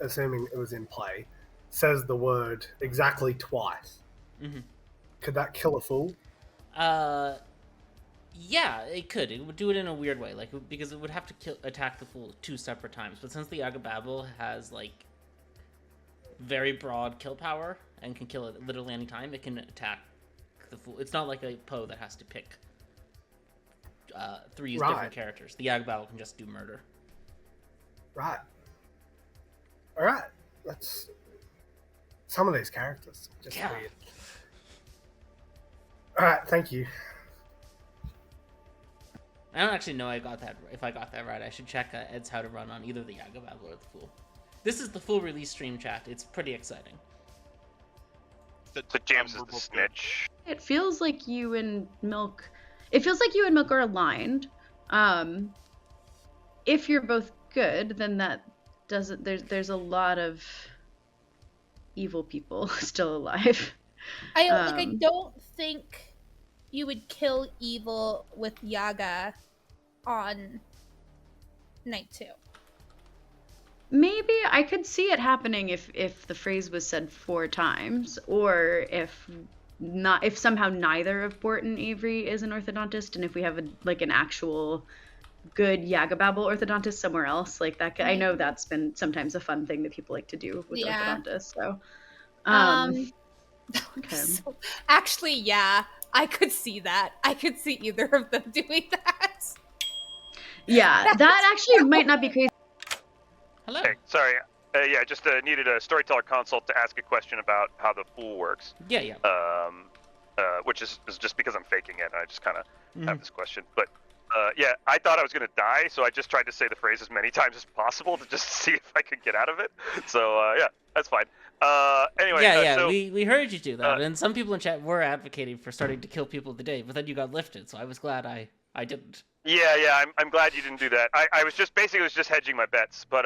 assuming it was in play, says the word exactly twice, could that kill a fool? Yeah, it could. It would do it in a weird way, like because it would have to attack the fool 2 separate times. But since the Yagababble has like very broad kill power and can kill it literally any time, it can attack the fool. It's not like a Poe that has to pick 3 different characters. The Yagababble can just do murder. Right. All right. That's some of these characters. Just weird. All right. Thank you. I don't actually know if I got that right. I should check Ed's how to run on either the Yagababble or the Fool. This is the full release stream chat. It's pretty exciting. The James is the snitch. It feels like you and Milk. It feels like you and Milk are aligned. If you're both good, then that doesn't. There's a lot of evil people still alive. I don't think you would kill evil with Yaga on night 2. Maybe I could see it happening if the phrase was said 4 times, or if somehow neither of Bort and Avery is an orthodontist, and if we have an actual good Yagababble orthodontist somewhere else, like that. I know that's been sometimes a fun thing that people like to do with orthodontists. So, okay. So, actually, yeah, I could see that. I could see either of them doing that. Yeah, that actually might not be crazy. Hello. Hey, sorry. Yeah, just needed a storyteller consult to ask a question about how the fool works. Yeah. Which is just because I'm faking it. I just kind of have this question. But yeah, I thought I was going to die, so I just tried to say the phrase as many times as possible to just see if I could get out of it. So yeah, that's fine. Anyway. So, we heard you do that, and some people in chat were advocating for starting to kill people today, but then you got lifted, so I was glad I didn't. Yeah, I'm glad you didn't do that. I was just hedging my bets, but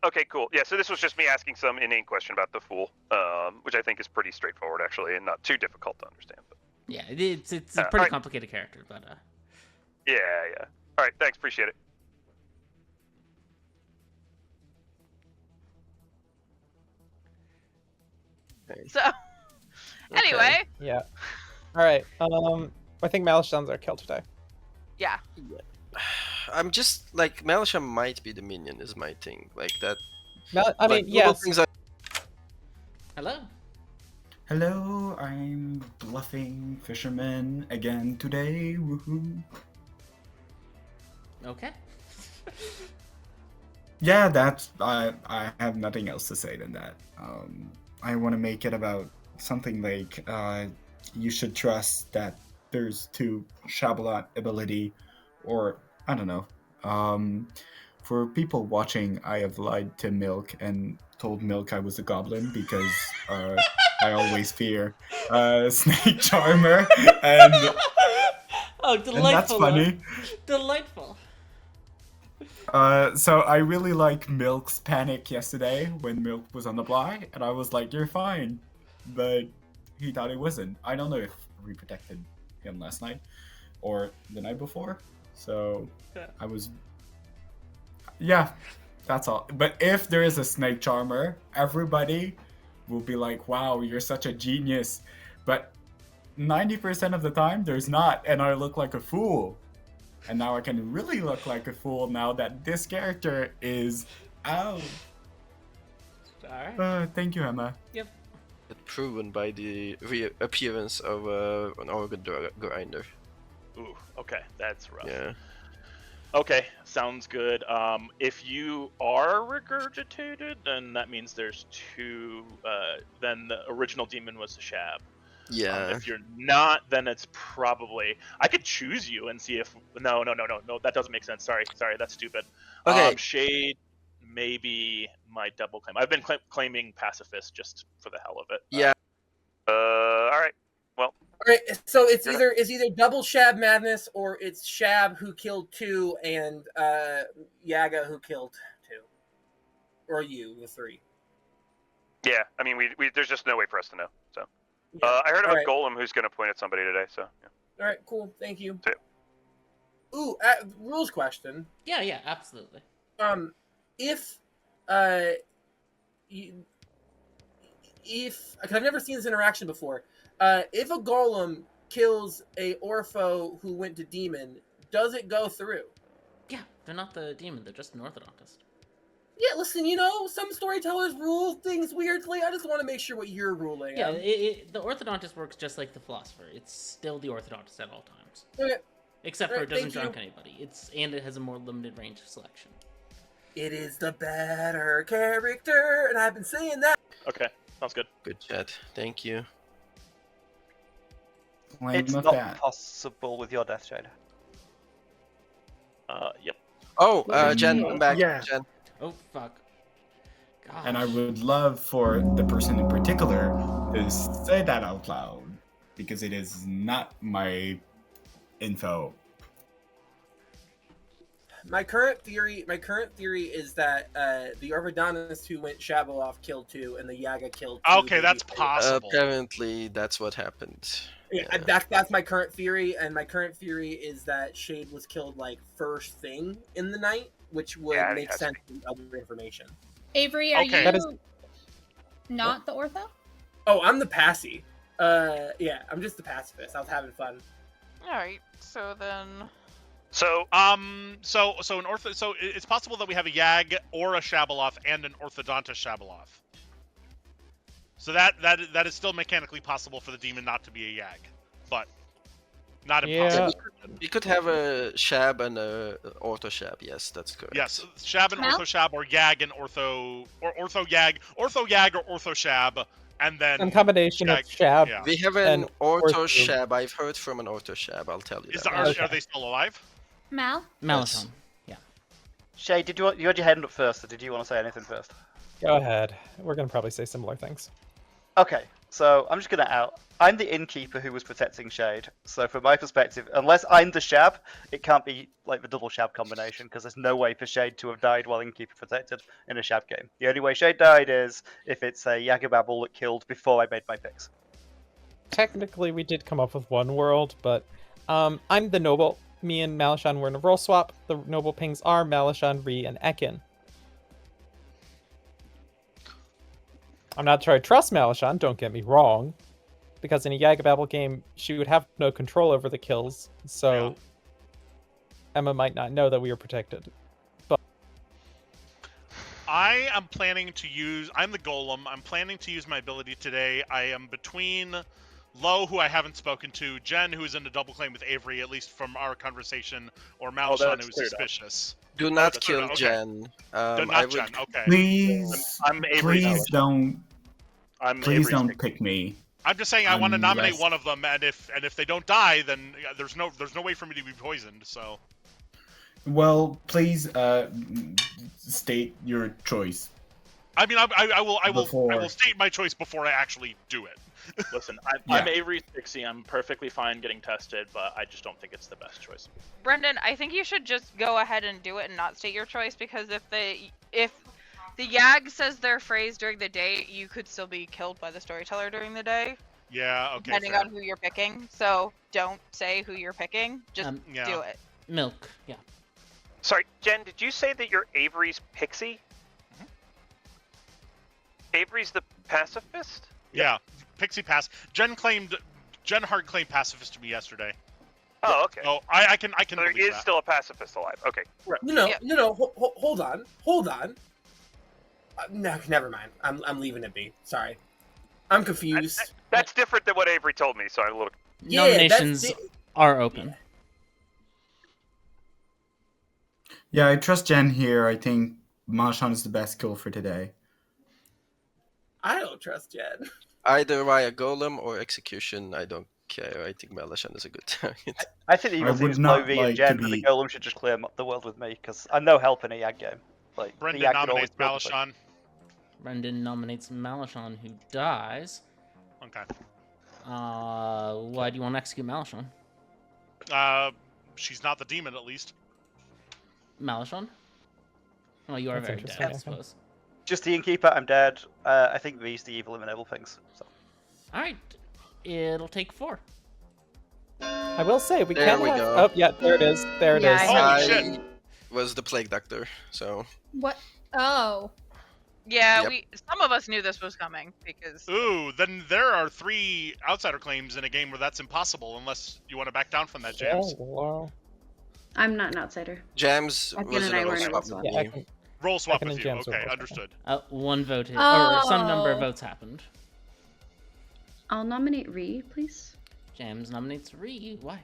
okay, cool. Yeah, so this was just me asking some inane question about the fool, which I think is pretty straightforward actually, and not too difficult to understand. But yeah, it's a pretty complicated character, but yeah. All right, thanks, appreciate it. So, anyway. Yeah. All right. I think Malishon's our kill today. Yeah. I'm just like Malishon might be the minion is my thing, like that. I mean, yes. Hello. Hello, I'm bluffing fisherman again today. Woohoo! Okay. Yeah, that's I have nothing else to say than that. I want to make it about something like you should trust that there's two Shabalot ability, or I don't know. For people watching, I have lied to Milk and told Milk I was a goblin because I always fear Snake Charmer, and oh, delightful! And that's funny. Delightful. So I really like Milk's panic yesterday when Milk was on the block, and I was like, "You're fine," but he thought he wasn't. I don't know if we protected him last night or the night before, so I was. Yeah, that's all. But if there is a Snake Charmer, everybody will be like, "Wow, you're such a genius," but 90% of the time there's not, and I look like a fool. And now I can really look like a fool now that this character is out. Alright. Thank you, Emma. Yep. It's proven by the reappearance of an organ grinder. Ooh, okay, that's rough. Yeah. Okay, sounds good. If you are regurgitated, then that means there's two. Then the original demon was the Shab. Yeah. If you're not, then it's probably. I could choose you and see if. No, that doesn't make sense. Sorry, that's stupid. Okay. Shade, maybe my double claim. I've been claiming pacifist just for the hell of it. Yeah. All right. Well. All right. So it's either double Shab madness or it's Shab who killed 2 and Yaga who killed 2, or you the 3. Yeah. I mean, we there's just no way for us to know. So. I heard of a golem who's going to point at somebody today, so. Yeah. All right, cool. Thank you. Ooh, rules question. Yeah, absolutely. If because I've never seen this interaction before, if a golem kills a Orpho who went to demon, does it go through? Yeah, they're not the demon; they're just an orthodontist. Yeah, listen, some storytellers rule things weirdly. I just want to make sure what you're ruling. Yeah, the orthodontist works just like the philosopher. It's still the orthodontist at all times. Okay. Except for it doesn't drunk anybody. And it has a more limited range of selection. It is the better character, and I've been saying that. Okay, sounds good. Good chat. Thank you. It's not possible with your death, Shade. Yep. Oh, Jen, I'm back. Yeah. Jen. Oh, fuck. Gosh. And I would love for the person in particular to say that out loud, because it is not my info. My current theory is that the orthodontist who went Shabalov killed 2, and the Yaga killed 2. Okay, that's possible. Apparently, that's what happened. Yeah, that's my current theory, and my current theory is that Shade was killed first thing in the night, which would make sense with other information. Avery, are you not the ortho? Oh, I'm the passy. Yeah, I'm just the pacifist. I was having fun. All right, so then. So it's possible that we have a Yag or a Shabaloth and an Orthodontist Shabaloth. So that is still mechanically possible for the demon not to be a Yag, but not impossible. You could have a Shab and a Ortho Shab. Yes, that's correct. Yes, Shab and Ortho Shab, or Yag and Ortho, or Ortho Yag or Ortho Shab, and then some combination of Shab. Yeah. We have an Ortho Shab. I've heard from an Ortho Shab. I'll tell you. Are they still alive? Malison. Yeah. Shay, you had your hand up first, or did you want to say anything first? Go ahead. We're gonna probably say similar things. Okay, so I'm just gonna out. I'm the innkeeper who was protecting Shade. So from my perspective, unless I'm the Shab, it can't be like the double Shab combination, because there's no way for Shade to have died while innkeeper protected in a Shab game. The only way Shade died is if it's a Yagababble that killed before I made my picks. Technically, we did come up with one world, but I'm the noble. Me and Malashan were in a role swap. The noble pings are Malashan, Ree, and Ekin. I'm not sure I trust Malashan, don't get me wrong, because in a Yagababble game, she would have no control over the kills, so Emma might not know that we were protected. But I am planning to use... I'm the Golem. I'm planning to use my ability today. I am between Lo, who I haven't spoken to, Jen, who is in a double claim with Avery, at least from our conversation, or Malashon, that's who's cleared up. suspicious. Do not that's kill cleared up, okay. Jen. I Not would. Jen, okay. Please, I'm Avery please don't. I'm Please Avery's don't pick. pick me. I'm just saying I want to nominate Unless- one of them, and if they don't die, then there's no way for me to be poisoned. So. Well, please state your choice. I mean, I will Before- state my choice before I actually do it. Listen, I'm Avery's pixie. I'm perfectly fine getting tested, but I just don't think it's the best choice. Brendan, I think you should just go ahead and do it and not state your choice, because if the Yag says their phrase during the day, you could still be killed by the Storyteller during the day. Yeah, okay. Depending fair. on who you're picking. So don't say who you're picking. Just do it. Milk, yeah. Sorry, Jen, did you say that you're Avery's pixie? Mm-hmm. Avery's the pacifist? Yeah, Pixie Pass. Jen hard claimed pacifist to me yesterday. Oh, okay. Oh, I can So there believe is that. still a pacifist alive. Okay. No, hold on. No, never mind. I'm leaving it be. Sorry, I'm confused. That's different than what Avery told me, so I'm a little. Yeah, Nominations are open. Yeah, I trust Jen here. I think Malashon is the best kill for today. I don't trust Jen. Either via golem or execution, I don't care. I think Malashon is a good target. I think the evil I team would is not Lovi like and Jen, to but the be- Golem should just clear the world with me, because I'm no help in a Yag game. Like, Brendan the Yag could always nominates kill the thing. Malashon. Brendan nominates Malashon, who dies. Okay. Why do you want to execute Malashon? She's not the demon, at least. Malashon? Oh, you are That's very interesting, dead, I okay. suppose. Just the Innkeeper, I'm dead. I think V's the evil enable things. So. Alright, it'll take 4. I will say we There can we have. go. Oh, yeah, there it is. There it is. Yeah, Holy shit! Was the plague doctor, so What? Oh. Yeah, Yep. some of us knew this was coming because Ooh, then there are 3 outsider claims in a game where that's impossible, unless you want to back down from that, James. Oh, wow. I'm not an outsider. Jams Again, was and in I a were roll in a swap roll with Yeah, I me. can, Roll swap and with you. James will Okay, roll swap. understood. One vote, or some number of Oh. votes happened. I'll nominate Ree, please. Jams nominates Ree. Why?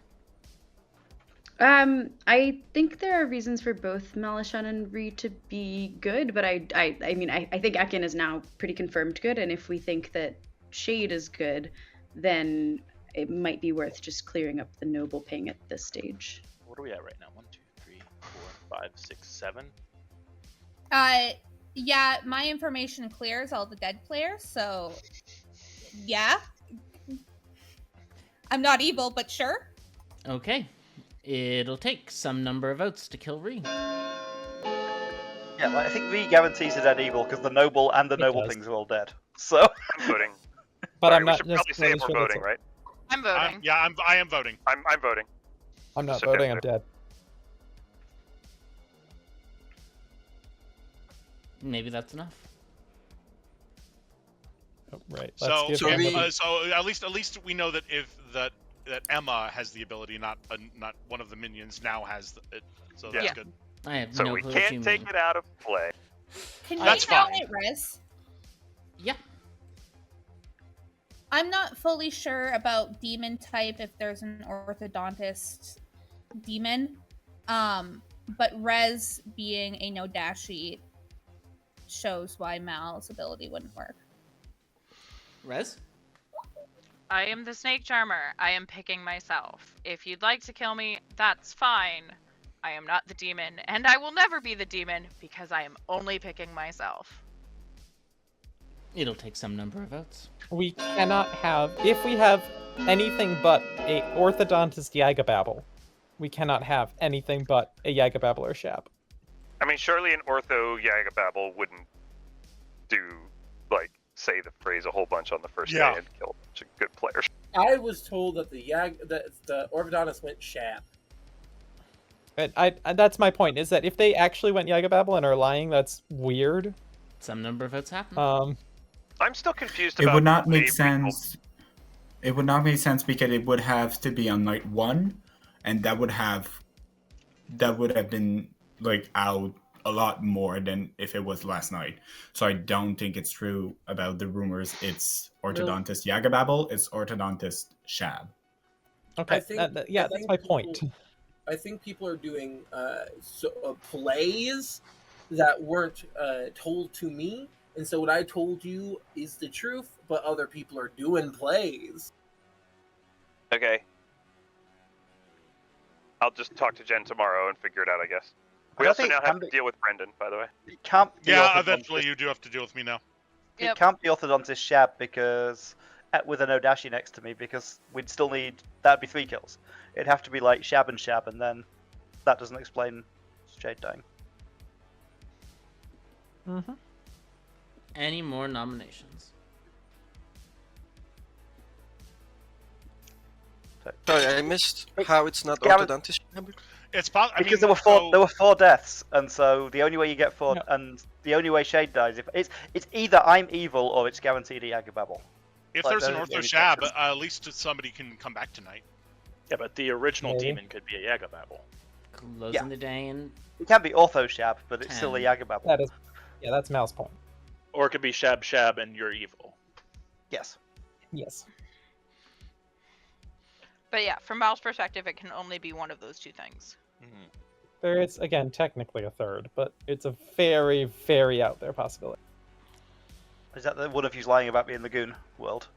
I think there are reasons for both Malashon and Ree to be good, but I mean, I think Ekin is now pretty confirmed good, and if we think that Shade is good, then it might be worth just clearing up the noble ping at this stage. What are we at right now? 1, 2, 3, 4, 5, 6, 7. Yeah, my information clears all the dead players, so yeah. I'm not evil, but sure. Okay. It'll take some number of votes to kill Ree. Yeah, like, I think V guarantees a dead evil, because the Noble and the It Noble does. things are all dead. So. I'm voting. But Sorry, I'm not we should probably say if necessarily we're sure voting, right? I'm voting. I am voting. I'm voting. I'm not So voting. I'm definitely. dead. Maybe that's enough. Oh, right. So, Let's so give we- Emma- so at least we know that if that Emma has the ability, not one of the minions now has it. So that's Yeah. good. I have So no we clue what you can't take mean. it out of play. Can That's we now fine. hit Riz? Yeah. I'm not fully sure about demon type if there's an orthodontist demon. But Rez being a no dashi shows why Mal's ability wouldn't work. Rez? I am the snake charmer. I am picking myself. If you'd like to kill me, that's fine. I am not the demon, and I will never be the demon because I am only picking myself. It'll take some number of votes. We cannot have, if we have anything but a orthodontist Yagababble, we cannot have anything but a Yagababble or Shab. I mean, surely an ortho Yagababble wouldn't do, like, say the phrase a whole bunch on the first Yeah. day and kill a bunch of good players. I was told that the Orthodontist went Shab. And that's my point, is that if they actually went Yagababble and are lying, that's weird. Some number of votes happened. I'm still confused It about. would not the make way sense. It would not make sense because it would have to be on night 1, and that would have been like out a lot more than if it was last night. So I don't think it's true about the rumors. It's orthodontist Yagababble. It's orthodontist Shab. Okay, that's my point. I think people are doing plays that weren't told to me, and so what I told you is the truth, but other people are doing plays. Okay. I'll just talk to Jen tomorrow and figure it out, I guess. We also now have to deal with Brendan, by the way. It can't be eventually you do have to deal with me now. It can't be orthodontist Shab because with an Odashi next to me, because we'd still need that'd be 3 kills. It'd have to be like Shab, and then that doesn't explain Shade dying. Mm-hmm. Any more nominations? Sorry, I missed how it's not orthodontist. It's because there were 4 deaths, and so the only way you get 4, and the only way Shade dies, if it's either I'm evil or it's guaranteed a Yagababble. If there's an Ortho Shab, at least somebody can come back tonight. Yeah, but the original demon could be a Yagababble. Closing the day in. It can be Ortho Shab, but it's still a Yagababble. That's Mal's point. Or it could be Shab and you're evil. Yes. Yes. But yeah, from Mal's perspective, it can only be one of those 2 things. Mm-hmm. There is, again, technically a third, but it's a very, very out there possibility. Is that the one of you's lying about me in the Goon world?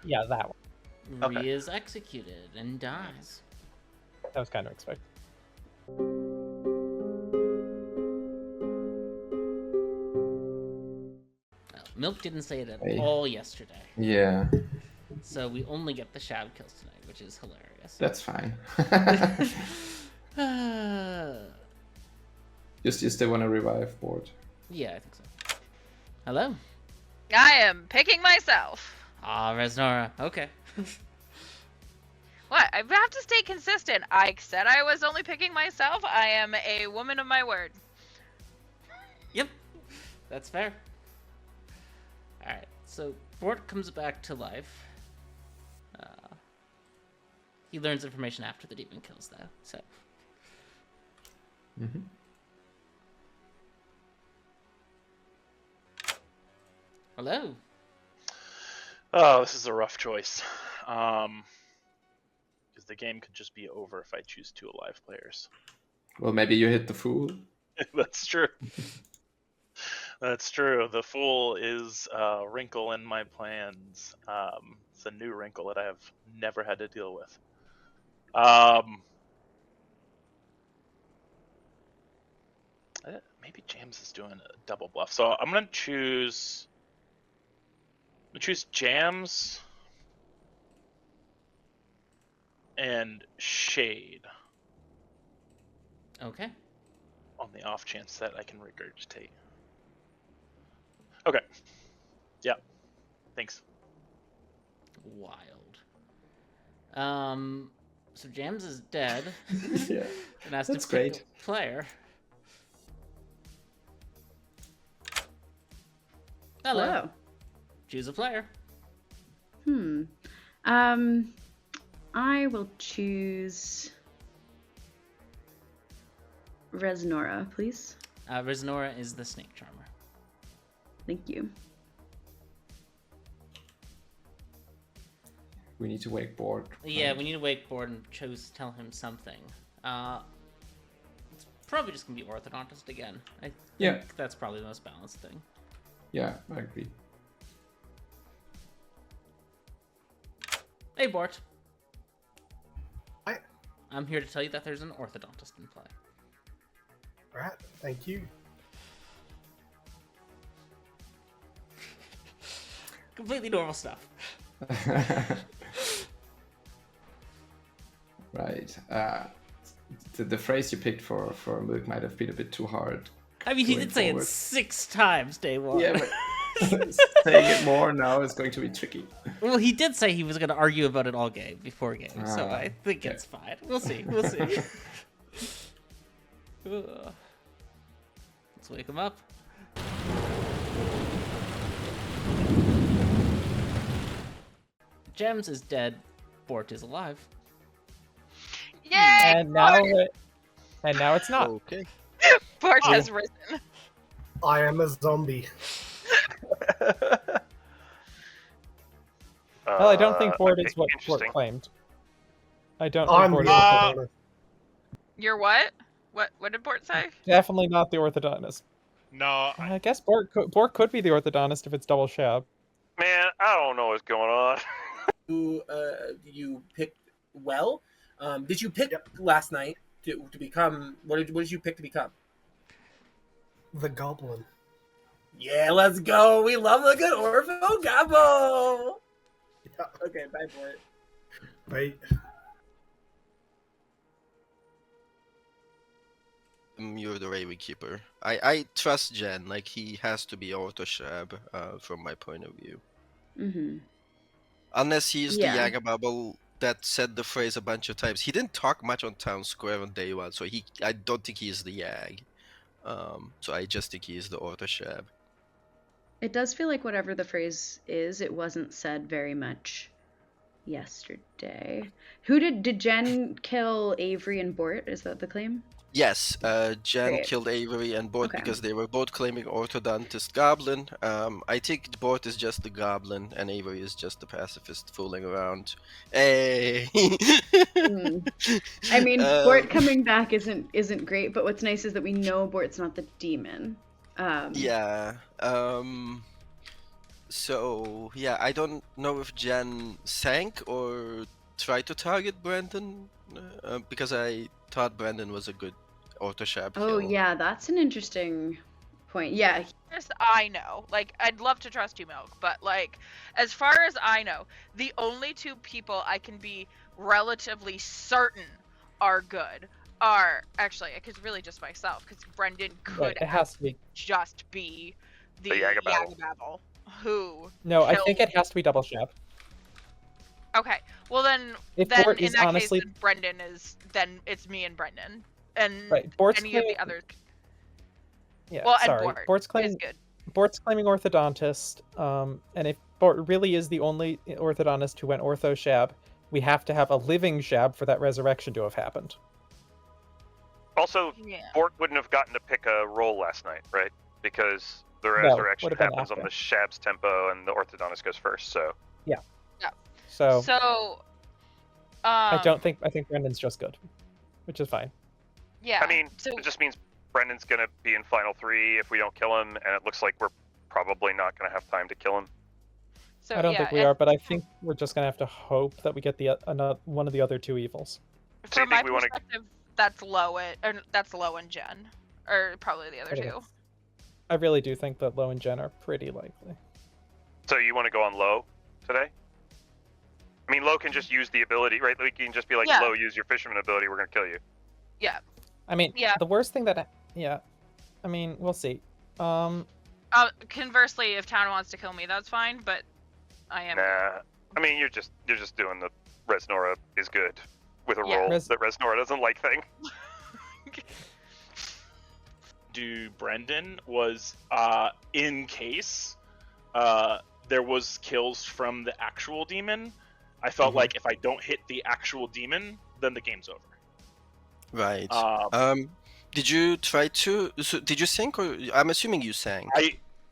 Yeah, that one. Rhea is executed and dies. That was kind of expected. Milk didn't say it at all yesterday. Yeah. So we only get the Shab kills tonight, which is hilarious. That's fine. Just they want to revive board. Yeah, I think so. Hello? I am picking myself. Ah, Resnora. Okay. What? I have to stay consistent. I said I was only picking myself. I am a woman of my word. Yep. That's fair. Alright, so Bort comes back to life. He learns information after the demon kills, though, so... Mm-hmm. Hello? Oh, this is a rough choice. Because the game could just be over if I choose 2 alive players. Well, maybe you hit the fool. That's true. That's true. The fool is a wrinkle in my plans. It's a new wrinkle that I have never had to deal with. Maybe James is doing a double bluff. So I'm gonna choose Jams and Shade. Okay. On the off chance that I can regurgitate. Okay. Yeah. Thanks. Wild. So Jams is dead. Yeah. And has That's to pick great. a player. Hello. Choose a player. I will choose Resnora, please. Resnora is the snake charmer. Thank you. We need to wake board. Yeah, we need to wake board and tell him something. It's probably just gonna be orthodontist again. I think that's probably the most balanced thing. Yeah, I agree. Hey, Bort. Hi. I'm here to tell you that there's an orthodontist in play. Alright, thank you. Completely normal stuff. Right. The phrase you picked for Milk might have been a bit too hard. I mean, he going did say forward. it 6 times day 1. Yeah, but saying it more now is going to be tricky. Well, he did say he was going to argue about it all game before game, so I think it's fine. We'll see. We'll see. Let's wake him up. Gems is dead. Bort is alive. Yay! And now it's not. Okay. Bort has risen. I am a zombie. Well, I don't think Bort is okay, what Bort interesting. claimed. I don't I'm think the Bort is orthodontist. You're what? What did Bort say? definitely not the orthodontist. No, I guess Bort could be the orthodontist if it's double shab. Man, I don't know what's going on. You picked well. Did you pick last night to become? What did you pick to become? The goblin. Yeah, let's go. We love a good Orpho Gobbo. Yeah. Okay, bye for it. Wait. You're the Raven Keeper. I trust Jen. Like, he has to be Auto Shab, from my point of view. Mm-hmm. Unless he's Yeah. the Yagababble that said the phrase a bunch of times. He didn't talk much on Town Square on day one, so I don't think he's the Yag. So I just think he's the Auto Shab. It does feel like whatever the phrase is, it wasn't said very much yesterday. Who did Jen kill Avery and Bort? Is that the claim? Yes, Jen Great. killed Avery and Bort Okay. because they were both claiming Orthodontist Goblin. I think Bort is just the Goblin and Avery is just the pacifist fooling around. Hey! I mean, Bort coming back isn't great, but what's nice is that we know Bort's not the demon. Yeah. So, yeah, I don't know if Jen sank or tried to target Brandon, because I thought Brandon was a good auto-shab Oh, kill. yeah, that's an interesting point. Yeah. As I know, like, I'd love to trust you, Milk, but, like, as far as I know, the only two people I can be relatively certain are good are, actually, it's really just myself, because Brendan could Right, it has to be. just be the Yagababble. Yagababble who No, I killed- think it has to be double shab. Okay, well then, If then Bort in is that honestly- case, then Brendan is, then it's me and Brendan. And Right, Bort's any of the claim- others. Yeah, Well, and sorry. Bort Bort's is claiming good. Bort's claiming orthodontist, and if Bort really is the only orthodontist who went ortho shab, we have to have a living shab for that resurrection to have happened. Also, Yeah. Bort wouldn't have gotten to pick a role last night, right? Because the No, resurrection would've been happens on after. the Shab's tempo and the orthodontist goes first, so. Yeah. Yeah. So, So, I think Brendan's just good, which is fine. Yeah. I mean, so it just means Brendan's gonna be in Final 3 if we don't kill him, and it looks like we're probably not gonna have time to kill him. So, I don't yeah, think we are, but I think we're just gonna have to hope that we get the one of the other two evils. So you From my think we wanna- perspective, that's low and Jen, or probably the other I think two. I really do think that Lo and Jen are pretty likely. So you want to go on Low today? I mean, Low can just use the ability, right? Like, you can just be like, Yeah. Low, use your fisherman ability, we're gonna kill you. Yeah. I mean, Yeah. the worst thing that, yeah, I mean, we'll see. Conversely, if Town wants to kill me, that's fine, but I am. Nah. I mean, you're just doing the Resnora is good with a Yeah. roll that Resnora doesn't like thing. Do Brendan was in case there was kills from the actual demon. I felt like if I don't hit the actual demon, then the game's over. Right. Did you try to? So did you sink or? I'm assuming you sank.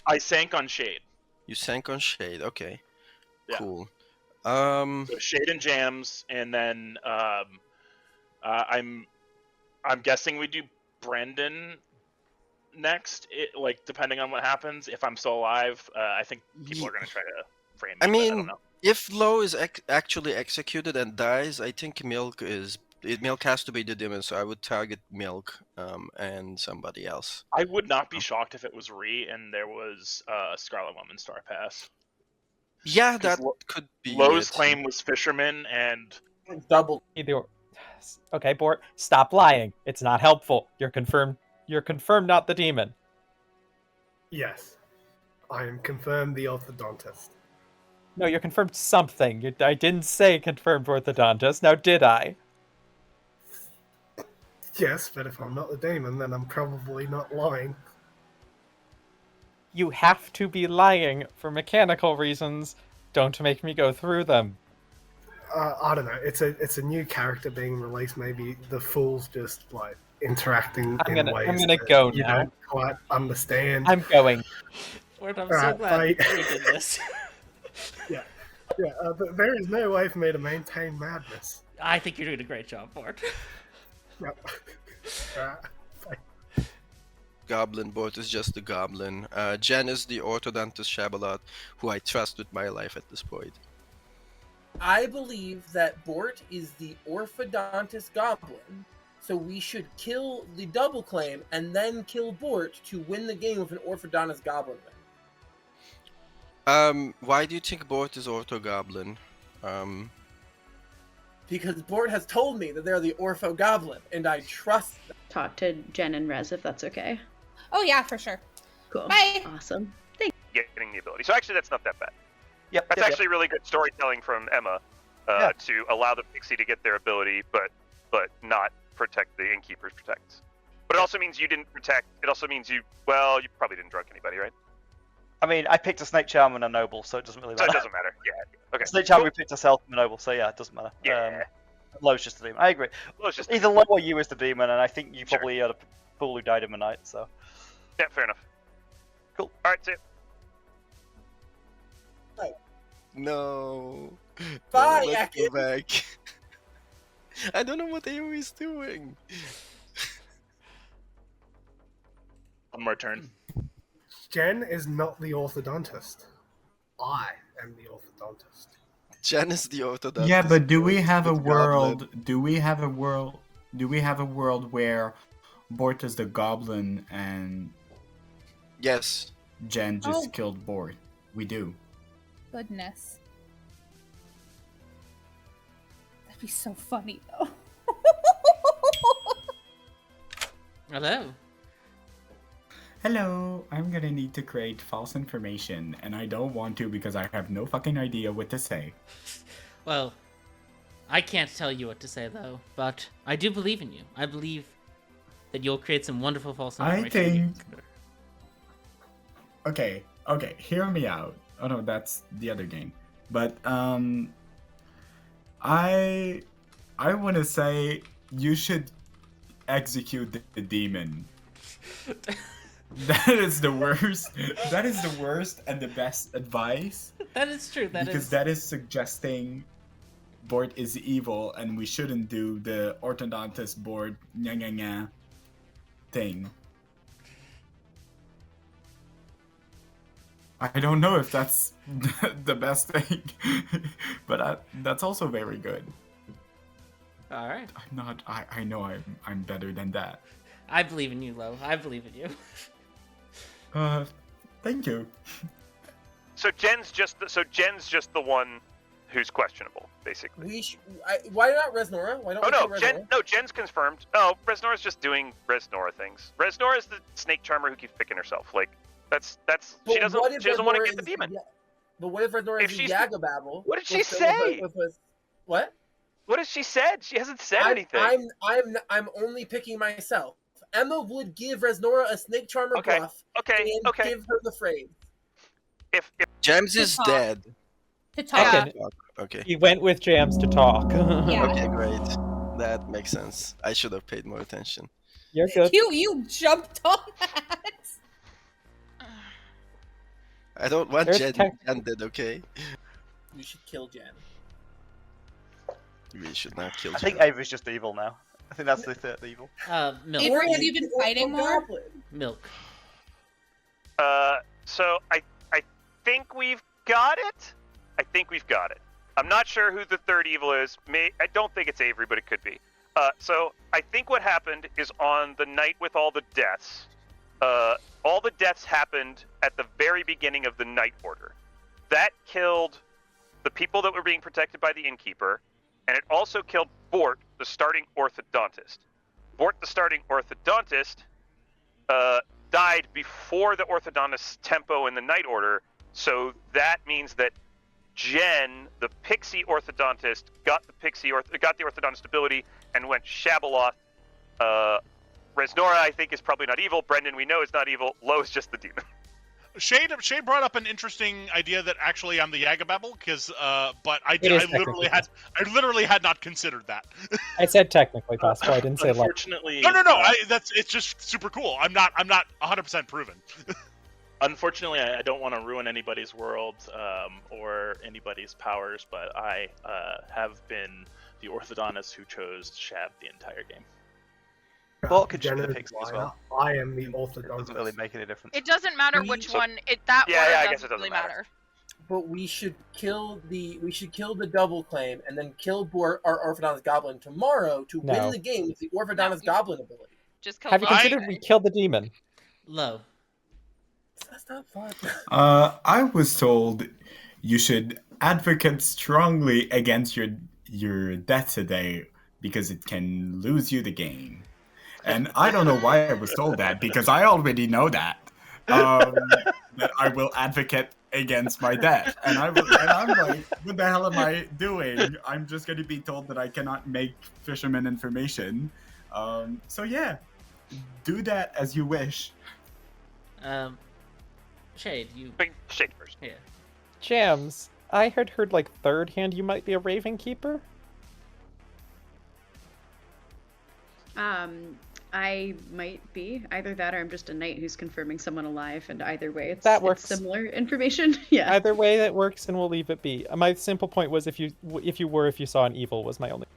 I sank on Shade. You sank on Shade. Okay. Yeah. Cool. So Shade and Jams, and then I'm guessing we do Brendan next. Like depending on what happens, if I'm still alive, I think people are gonna try to frame me. I but mean, I don't know. if Lo is actually executed and dies, I think Milk has to be the demon. So I would target Milk and somebody else. I would not be shocked if it was Ree and there was Scarlet Woman Star Pass. Yeah, that could be. Lowe's it. claim was Fisherman and double. Okay, Bort, stop lying. It's not helpful. You're confirmed. You're confirmed not the demon. Yes. I am confirmed the orthodontist. No, you're confirmed something. I didn't say confirmed orthodontist. Now, did I? Yes, but if I'm not the demon, then I'm probably not lying. You have to be lying for mechanical reasons. Don't make me go through them. I don't know. It's a new character being released. Maybe the fool's just like interacting I'm in gonna ways that go you now. don't quite understand. I'm going. Word, I'm All so right, glad we bye. did this. Yeah, there is no way for me to maintain madness. I think you're doing a great job, Bort. Yep. Bye. Goblin Bort is just a goblin. Jen is the orthodontist Shabalot, who I trust with my life at this point. I believe that Bort is the orthodontist goblin, so we should kill the double claim and then kill Bort to win the game with an orthodontist goblin win. Why do you think Bort is ortho goblin? Because Bort has told me that they're the ortho goblin, and I trust them. Talk to Jen and Rez if that's okay. Oh yeah, for sure. Cool. Bye. Awesome. Getting the ability. So actually, that's not that bad. Yep. That's actually really good storytelling from Emma to allow the pixie to get their ability, but not protect the innkeeper's protects. But it also means you didn't protect. It also means you probably didn't drunk anybody, right? I mean, I picked a Snake Charmer and a Noble, so it doesn't really matter. So it doesn't matter. Yeah. Okay. Snake Charmer, we picked a Self and a Noble, so yeah, it doesn't matter. Yeah. Low's just a demon. I agree. Low's just either Low or you is the demon, and I think you probably are the fool who died in the night. So. Yeah, fair enough. Cool. All right, see ya. No. Bye, Let's go back. I don't know what AoE is doing. One more turn. Jen is not the orthodontist. I am the orthodontist. Jen is the orthodontist. Yeah, but do we have a Goblin. world? Do we have a world? Do we have a world where Bort is the goblin and Yes. Jen just killed Bort? We do. Goodness. That'd be so funny though. Hello. Hello, I'm gonna need to create false information, and I don't want to because I have no fucking idea what to say. Well, I can't tell you what to say though, but I do believe in you. I believe that you'll create some wonderful false information. I think. Okay, hear me out. Oh no, that's the other game. But I want to say you should execute the demon. That is the worst. That is the worst and the best advice. That is true. Because that is suggesting Bort is evil, and we shouldn't do the orthodontist Bort thing. I don't know if that's the best thing, but that's also very good. All right. I'm not. I know I'm better than that. I believe in you, Lo. I believe in you. Thank you. So Jen's just the one who's questionable, basically. Why not Resnora? Why don't Jen's confirmed. Oh, Resnora's just doing Resnora things. Resnora is the snake charmer who keeps picking herself. Like that's she doesn't want to get the demon. But what if Resnora is Yagababble? What did she say? What? What has she said? She hasn't said anything. I'm only picking myself. Emma would give Resnora a snake charmer buff and give her the phrase. If Jams is dead. To talk. Okay. He went with Jams to talk. Yeah. Okay, great. That makes sense. I should have paid more attention. You're good. You jumped on that. I don't want There's Jen ended, okay? We should kill Jen. We should not kill I Jen. think Avery's just evil now. I think that's the third evil. Milk. Avery, have you been fighting more? Milk. So I think we've got it. I'm not sure who the third evil is. I don't think it's Avery, but it could be. So I think what happened is on the night with all the deaths, all the deaths happened at the very beginning of the Night Order. That killed the people that were being protected by the Innkeeper, and it also killed Bort, the starting orthodontist. Bort, the starting orthodontist, died before the orthodontist's tempo in the Night Order, so that means that Jen, the pixie orthodontist, got the orthodontist ability and went Shabaloth. Resnora, I think, is probably not evil. Brendan, we know, is not evil. Lo is just the demon. Shade brought up an interesting idea that actually I'm the Yagababble, because but I It is literally had not considered that. I said technically possible. I didn't say like. Unfortunately, No. It's just super cool. I'm not 100% proven. Unfortunately, I don't want to ruin anybody's world or anybody's powers, but I have been the orthodontist who chose Shab the entire game. Well, could Jenna, the pixie as well. I am the It orthodontist. doesn't really make any difference. It doesn't matter which one. That Yeah, order I guess it doesn't doesn't really matter. matter. But we should kill the double claim and then kill our orthodontist goblin tomorrow to win the game with the orthodontist goblin ability. Just kill Have you considered we killed the demon? Low. That's not fun. I was told you should advocate strongly against your death today because it can lose you the game. And I don't know why I was told that, because I already know that I will advocate against my death. And I'm like, what the hell am I doing? I'm just going to be told that I cannot make fisherman information. So yeah, do that as you wish. Shade, you... Shade first. Yeah. Jams, I had heard like third hand you might be a Raven Keeper. I might be. Either that or I'm just a knight who's confirming someone alive, and either way it's similar information. Yeah. Either way that works, and we'll leave it be. My simple point was if you saw an evil was my only.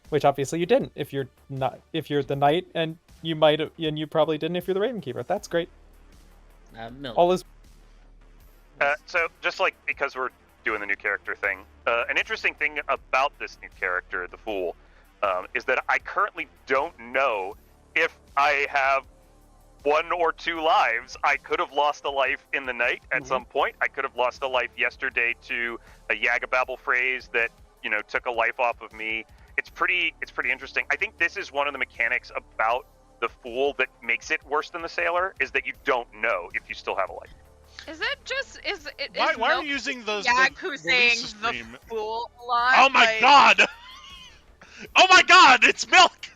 Which obviously you didn't. If you're the knight, and you probably didn't if you're the Raven Keeper. That's great. Milk. All is. So just like because we're doing the new character thing, an interesting thing about this new character, the Fool, is that I currently don't know if I have 1 or 2 lives. I could have lost a life in the night at some point. I could have lost a life yesterday to a Yagababble phrase that, took a life off of me. It's pretty interesting. I think this is one of the mechanics about the Fool that makes it worse than the Sailor, is that you don't know if you still have a life. Is it just Why are you using those? Yak who's saying the Fool a lot? Oh my god! Oh my god! It's Milk.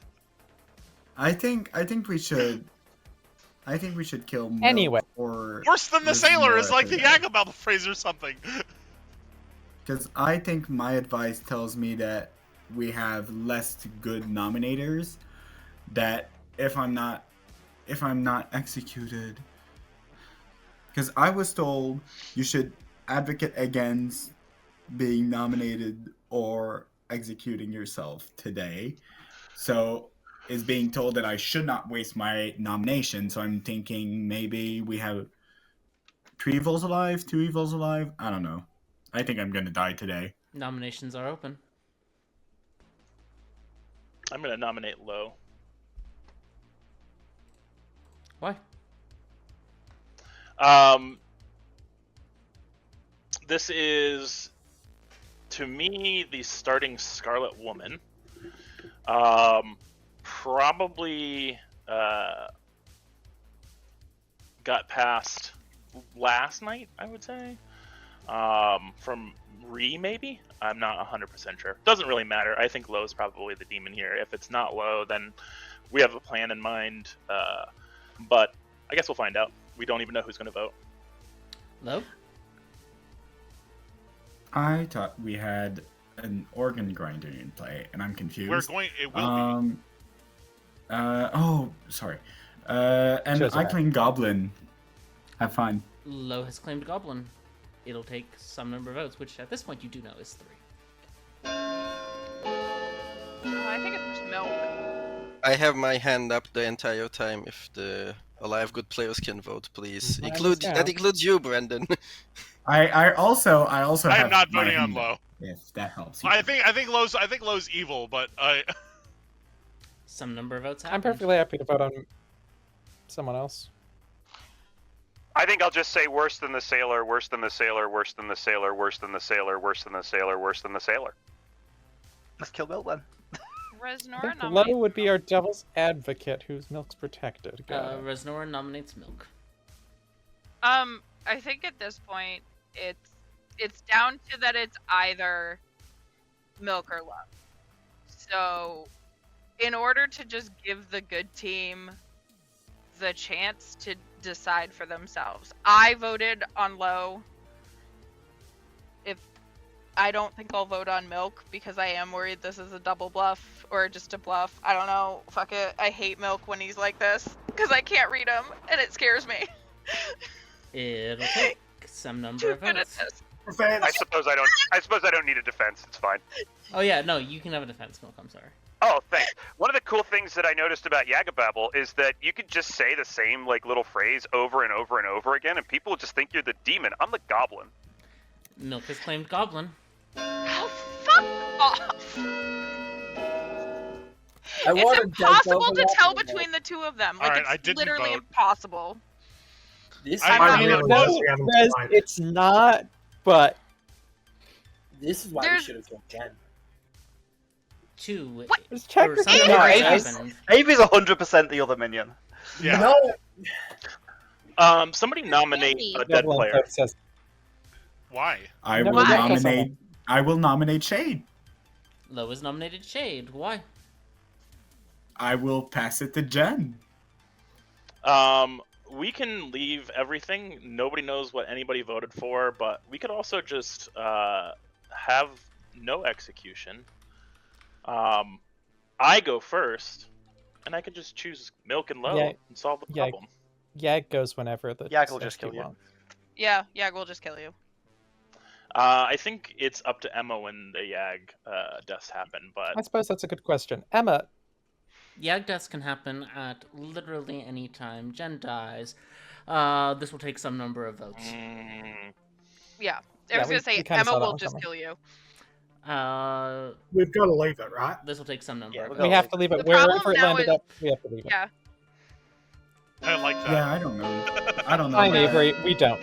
I think we should kill Milk anyway. Or worse than the Sailor is like the Yagababble phrase or something. Because I think my advice tells me that we have less good nominators. That if I'm not executed, because I was told you should advocate against being nominated or executing yourself today. So is being told that I should not waste my nomination. So I'm thinking maybe we have 3 evils alive, 2 evils alive. I don't know. I think I'm gonna die today. Nominations are open. I'm gonna nominate Low. Why? This is, to me, the starting Scarlet Woman. Probably got past last night, I would say. From Ree, maybe? I'm not 100% sure. Doesn't really matter. I think Low is probably the demon here. If it's not Low, then we have a plan in mind. But I guess we'll find out. We don't even know who's going to vote. Low? I thought we had an organ grinder in play, and I'm confused. It will be. Oh, sorry. And I claim Goblin. Have fun. Low has claimed Goblin. It'll take some number of votes, which at this point you do know is 3. I think it's just Milk. I have my hand up the entire time. If the alive good players can vote, please. That includes you, Brendan. I also I have am not my voting on hand Low. up, if that helps. I think Low's evil, but some number of votes. I'm perfectly happy to vote on someone else. I think I'll just say worse than the Sailor, worse than the Sailor, worse than the Sailor, worse than the Sailor, worse than the Sailor, worse than the Sailor. Let's kill Milk then. Reznora Low would be our devil's advocate, whose Milk's protected. Reznora nominates Milk. I think at this point it's down to that it's either Milk or Love. So, in order to just give the good team the chance to decide for themselves. I voted on Low. If I don't think I'll vote on Milk because I am worried this is a double bluff or just a bluff. I don't know. Fuck it. I hate Milk when he's like this because I can't read him and it scares me. It'll take some number of votes. I suppose I don't need a defense. It's fine. Oh yeah, no, you can have a defense, Milk. I'm sorry. Oh, thanks. One of the cool things that I noticed about Yagababble is that you could just say the same like little phrase over and over and over again, and people just think you're the demon. I'm the goblin. Milk has claimed goblin. Oh, fuck off! It's impossible to tell between the two of them. Like, Alright, I it's didn't literally vote. impossible. It's not, but this is why we should have killed Jen. Two. Just check this No, Avery's 100% the other minion. Yeah. No. Somebody nominate a dead player. Why? I will nominate Shade. Low has nominated Shade. Why? I will pass it to Jen. We can leave everything. Nobody knows what anybody voted for, but we could also just have no execution. I go first, and I could just choose Milk and Low and solve the problem. Yag goes whenever the Yag will just kill you. wants. Yeah, Yag will just kill you. I think it's up to Emma when the Yag deaths happen, but I suppose that's a good question. Emma. Yag deaths can happen at literally any time. Jen dies. This will take some number of votes. Yeah, I was gonna say Emma will just kill you. We've got to leave it, right? This will take some number. Yeah, of we have to leave it. Wherever it landed up, we have to leave it. Yeah. I like that. Yeah, I don't know. I don't know. Fine, Avery. We don't.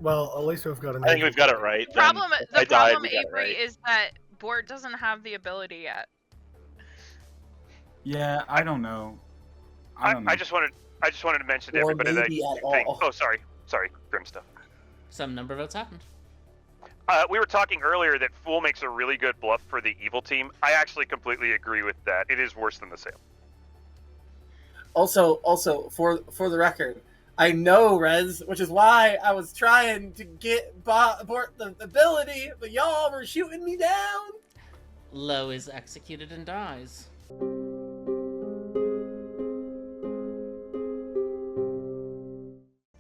Well, at least we've got. I think we've got it right. The problem, Avery, is that Bort doesn't have the ability yet. Yeah, I don't know. I just wanted to mention to everybody that. Oh, sorry, Grim stuff. Some number of votes happened. We were talking earlier that Fool makes a really good bluff for the evil team. I actually completely agree with that. It is worse than the sale. Also, for the record, I know Rez, which is why I was trying to get Bort the ability, but y'all were shooting me down. Low is executed and dies.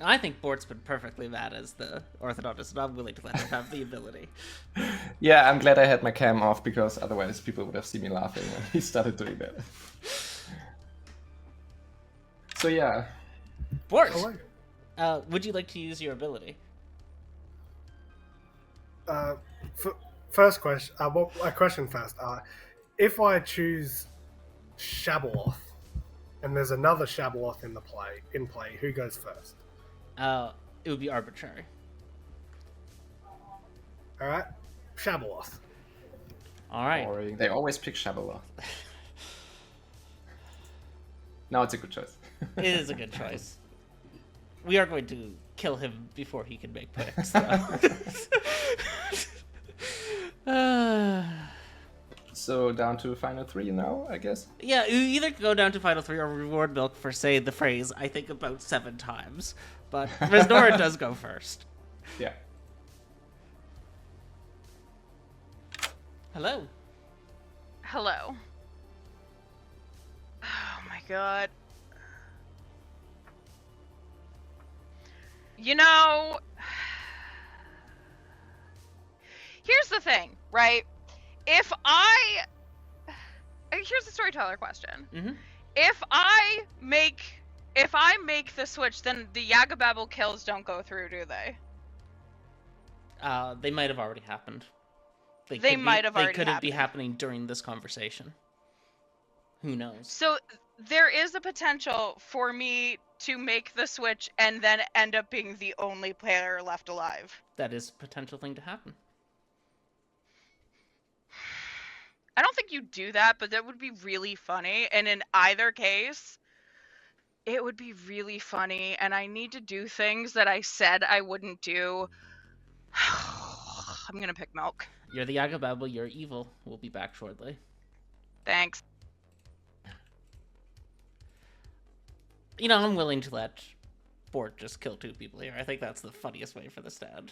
I think Bort's been perfectly mad as the orthodontist, and I'm willing to let him have the ability. Yeah, I'm glad I had my cam off, because otherwise people would have seen me laughing when he started doing that. So yeah. Bort, would you like to use your ability? First question. A question first. If I choose Shabaloth, and there's another Shabaloth in play, who goes first? It would be arbitrary. All right, Shabaloth. All right. Boring. They always pick Shabaloth. No, it's a good choice. It is a good choice. We are going to kill him before he can make picks. So down to final 3 now, I guess? Yeah, you either go down to final 3 or reward Milk for saying the phrase, I think, about 7 times. But Ms. Nora does go first. Yeah. Hello. Hello. Oh my god. You know, here's the thing, right? Here's the storyteller question. Mm-hmm. If I make the switch, then the Yagababble kills don't go through, do they? They might have already happened. They could be happening during this conversation. Who knows? So there is a potential for me to make the switch and then end up being the only player left alive. That is a potential thing to happen. I don't think you do that, but that would be really funny. And in either case, it would be really funny. And I need to do things that I said I wouldn't do. I'm gonna pick Milk. You're the Yagababble, you're evil. We'll be back shortly. Thanks. You know, I'm willing to let Bort just kill 2 people here. I think that's the funniest way for the stand.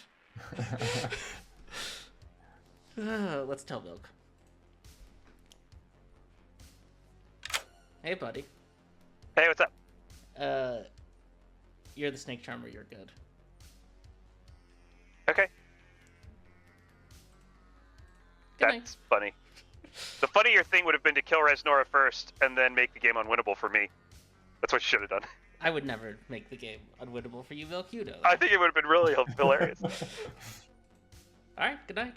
Let's tell Milk. Hey, buddy. Hey, what's up? You're the snake charmer. You're good. Okay. That's funny. The funnier thing would have been to kill Resnora first and then make the game unwinnable for me. That's what you should have done. I would never make the game unwinnable for you, Milkudo. I think it would have been really hilarious. Alright, good night.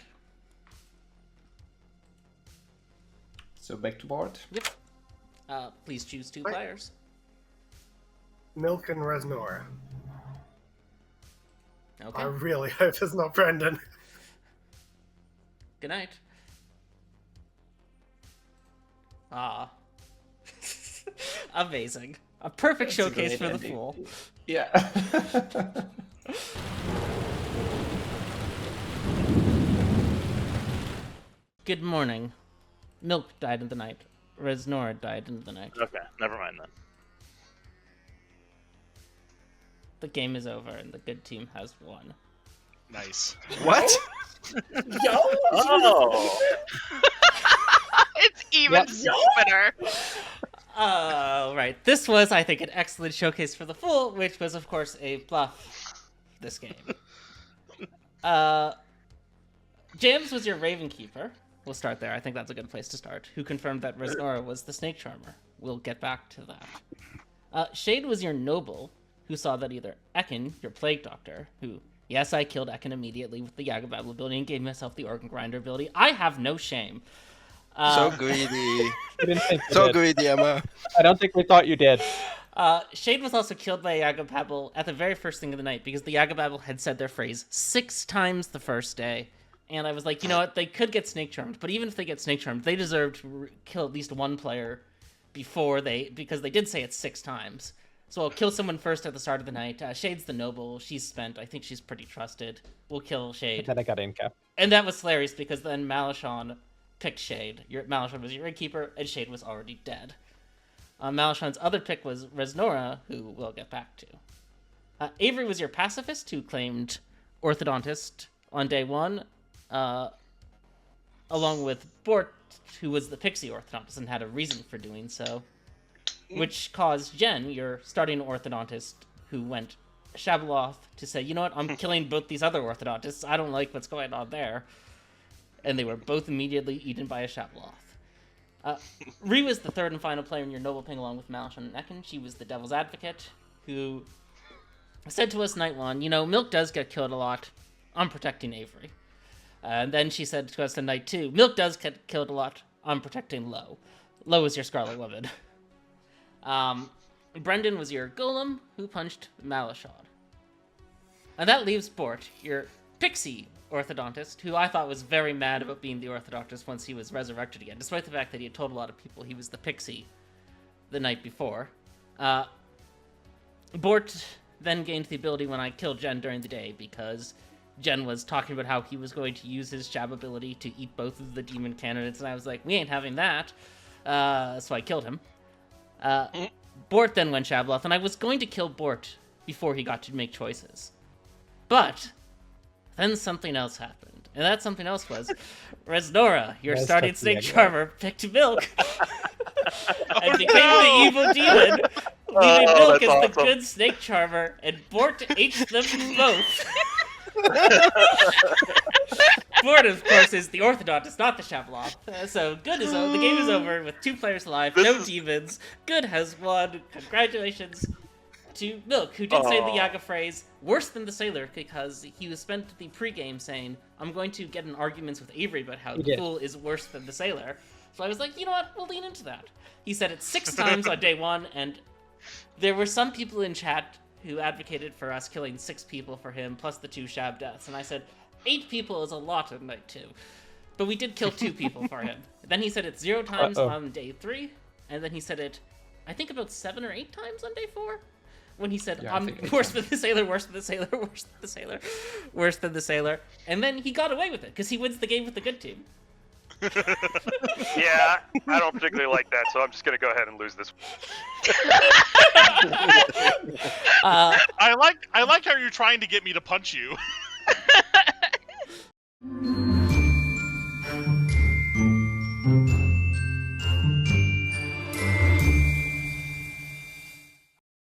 So back to board. Yep. Please choose 2 players. Milk and Resnora. Okay. I really hope it's not Brendan. Good night. Ah. Amazing. A perfect showcase for the Fool. Yeah. Good morning. Milk died in the night. Resnora died in the night. Okay, never mind then. The game is over and the good team has won. Nice. What? Yo! Oh! It's even stupider. Right. This was, I think, an excellent showcase for the Fool, which was, of course, a bluff this game. James was your Raven Keeper. We'll start there. I think that's a good place to start. Who confirmed that Resnora was the Snake Charmer. We'll get back to that. Shade was your Noble, who saw that either Ekin, your Plague Doctor, who, yes, I killed Ekin immediately with the Yagababble ability and gave myself the Organ Grinder ability. I have no shame. So greedy. Didn't think you So did. greedy, Emma. I don't think we thought you did. Shade was also killed by Yagababble at the very first thing of the night because the Yagababble had said their phrase 6 times the first day. And I was like, you know what? They could get Snake Charmed, but even if they get Snake Charmed, they deserve to kill at least 1 player because they did say it 6 times. So I'll kill someone first at the start of the night. Shade's the Noble. She's spent. I think she's pretty trusted. We'll kill Shade. Then I got Inca. And that was hilarious because then Malachon picked Shade. Malachon was your Innkeeper, and Shade was already dead. Malachon's other pick was Resnora, who we'll get back to. Avery was your Pacifist, who claimed Orthodontist on day 1, along with Bort, who was the Pixie Orthodontist and had a reason for doing so, which caused Jen, your starting Orthodontist, who went Shabaloth, to say, you know what, I'm killing both these other Orthodontists. I don't like what's going on there. And they were both immediately eaten by a Shabaloth. Ree was the 3rd and final player in your Noble Ping along with Malachon and Ekin. She was the Devil's Advocate, who said to us night 1, you know, Milk does get killed a lot. I'm protecting Avery. And then she said to us on night 2, Milk does get killed a lot. I'm protecting Lo. Lo is your Scarlet Woman. Brendan was your Golem, who punched Malachon. And that leaves Bort, your Pixie Orthodontist, who I thought was very mad about being the Orthodontist once he was resurrected again, despite the fact that he had told a lot of people he was the Pixie the night before. Bort then gained the ability when I killed Jen during the day, because Jen was talking about how he was going to use his Jab ability to eat both of the demon candidates, and I was like, we ain't having that. So I killed him. Bort then went Shabaloth, and I was going to kill Bort before he got to make choices. But then something else happened. And that something else was Resnora, your starting Snake Charmer, picked Milk and became the evil demon, leaving Milk as the good Snake Charmer, and Bort ate them both. Bort, of course, is the Orthodontist, not the Shabaloth. So good is the game is over with 2 players alive, no demons. Good has won. Congratulations to Milk, who did say the Yaga phrase worse than the Sailor, because he was spent the pregame saying, I'm going to get in arguments with Avery about how the Fool is worse than the Sailor. So I was like, you know what, we'll lean into that. He said it 6 times on day 1, and there were some people in chat who advocated for us killing 6 people for him, plus the 2 Shab deaths, and I said, 8 people is a lot on night 2. But we did kill 2 people for him. Then he said it 0 times on day 3, and then he said it, I think, about 7 or 8 times on day 4. When he said, I'm worse than the Sailor, worse than the Sailor, worse than the Sailor, worse than the Sailor. And then he got away with it, because he wins the game with the good team. Yeah, I don't particularly like that, so I'm just gonna go ahead and lose this. I like how you're trying to get me to punch you.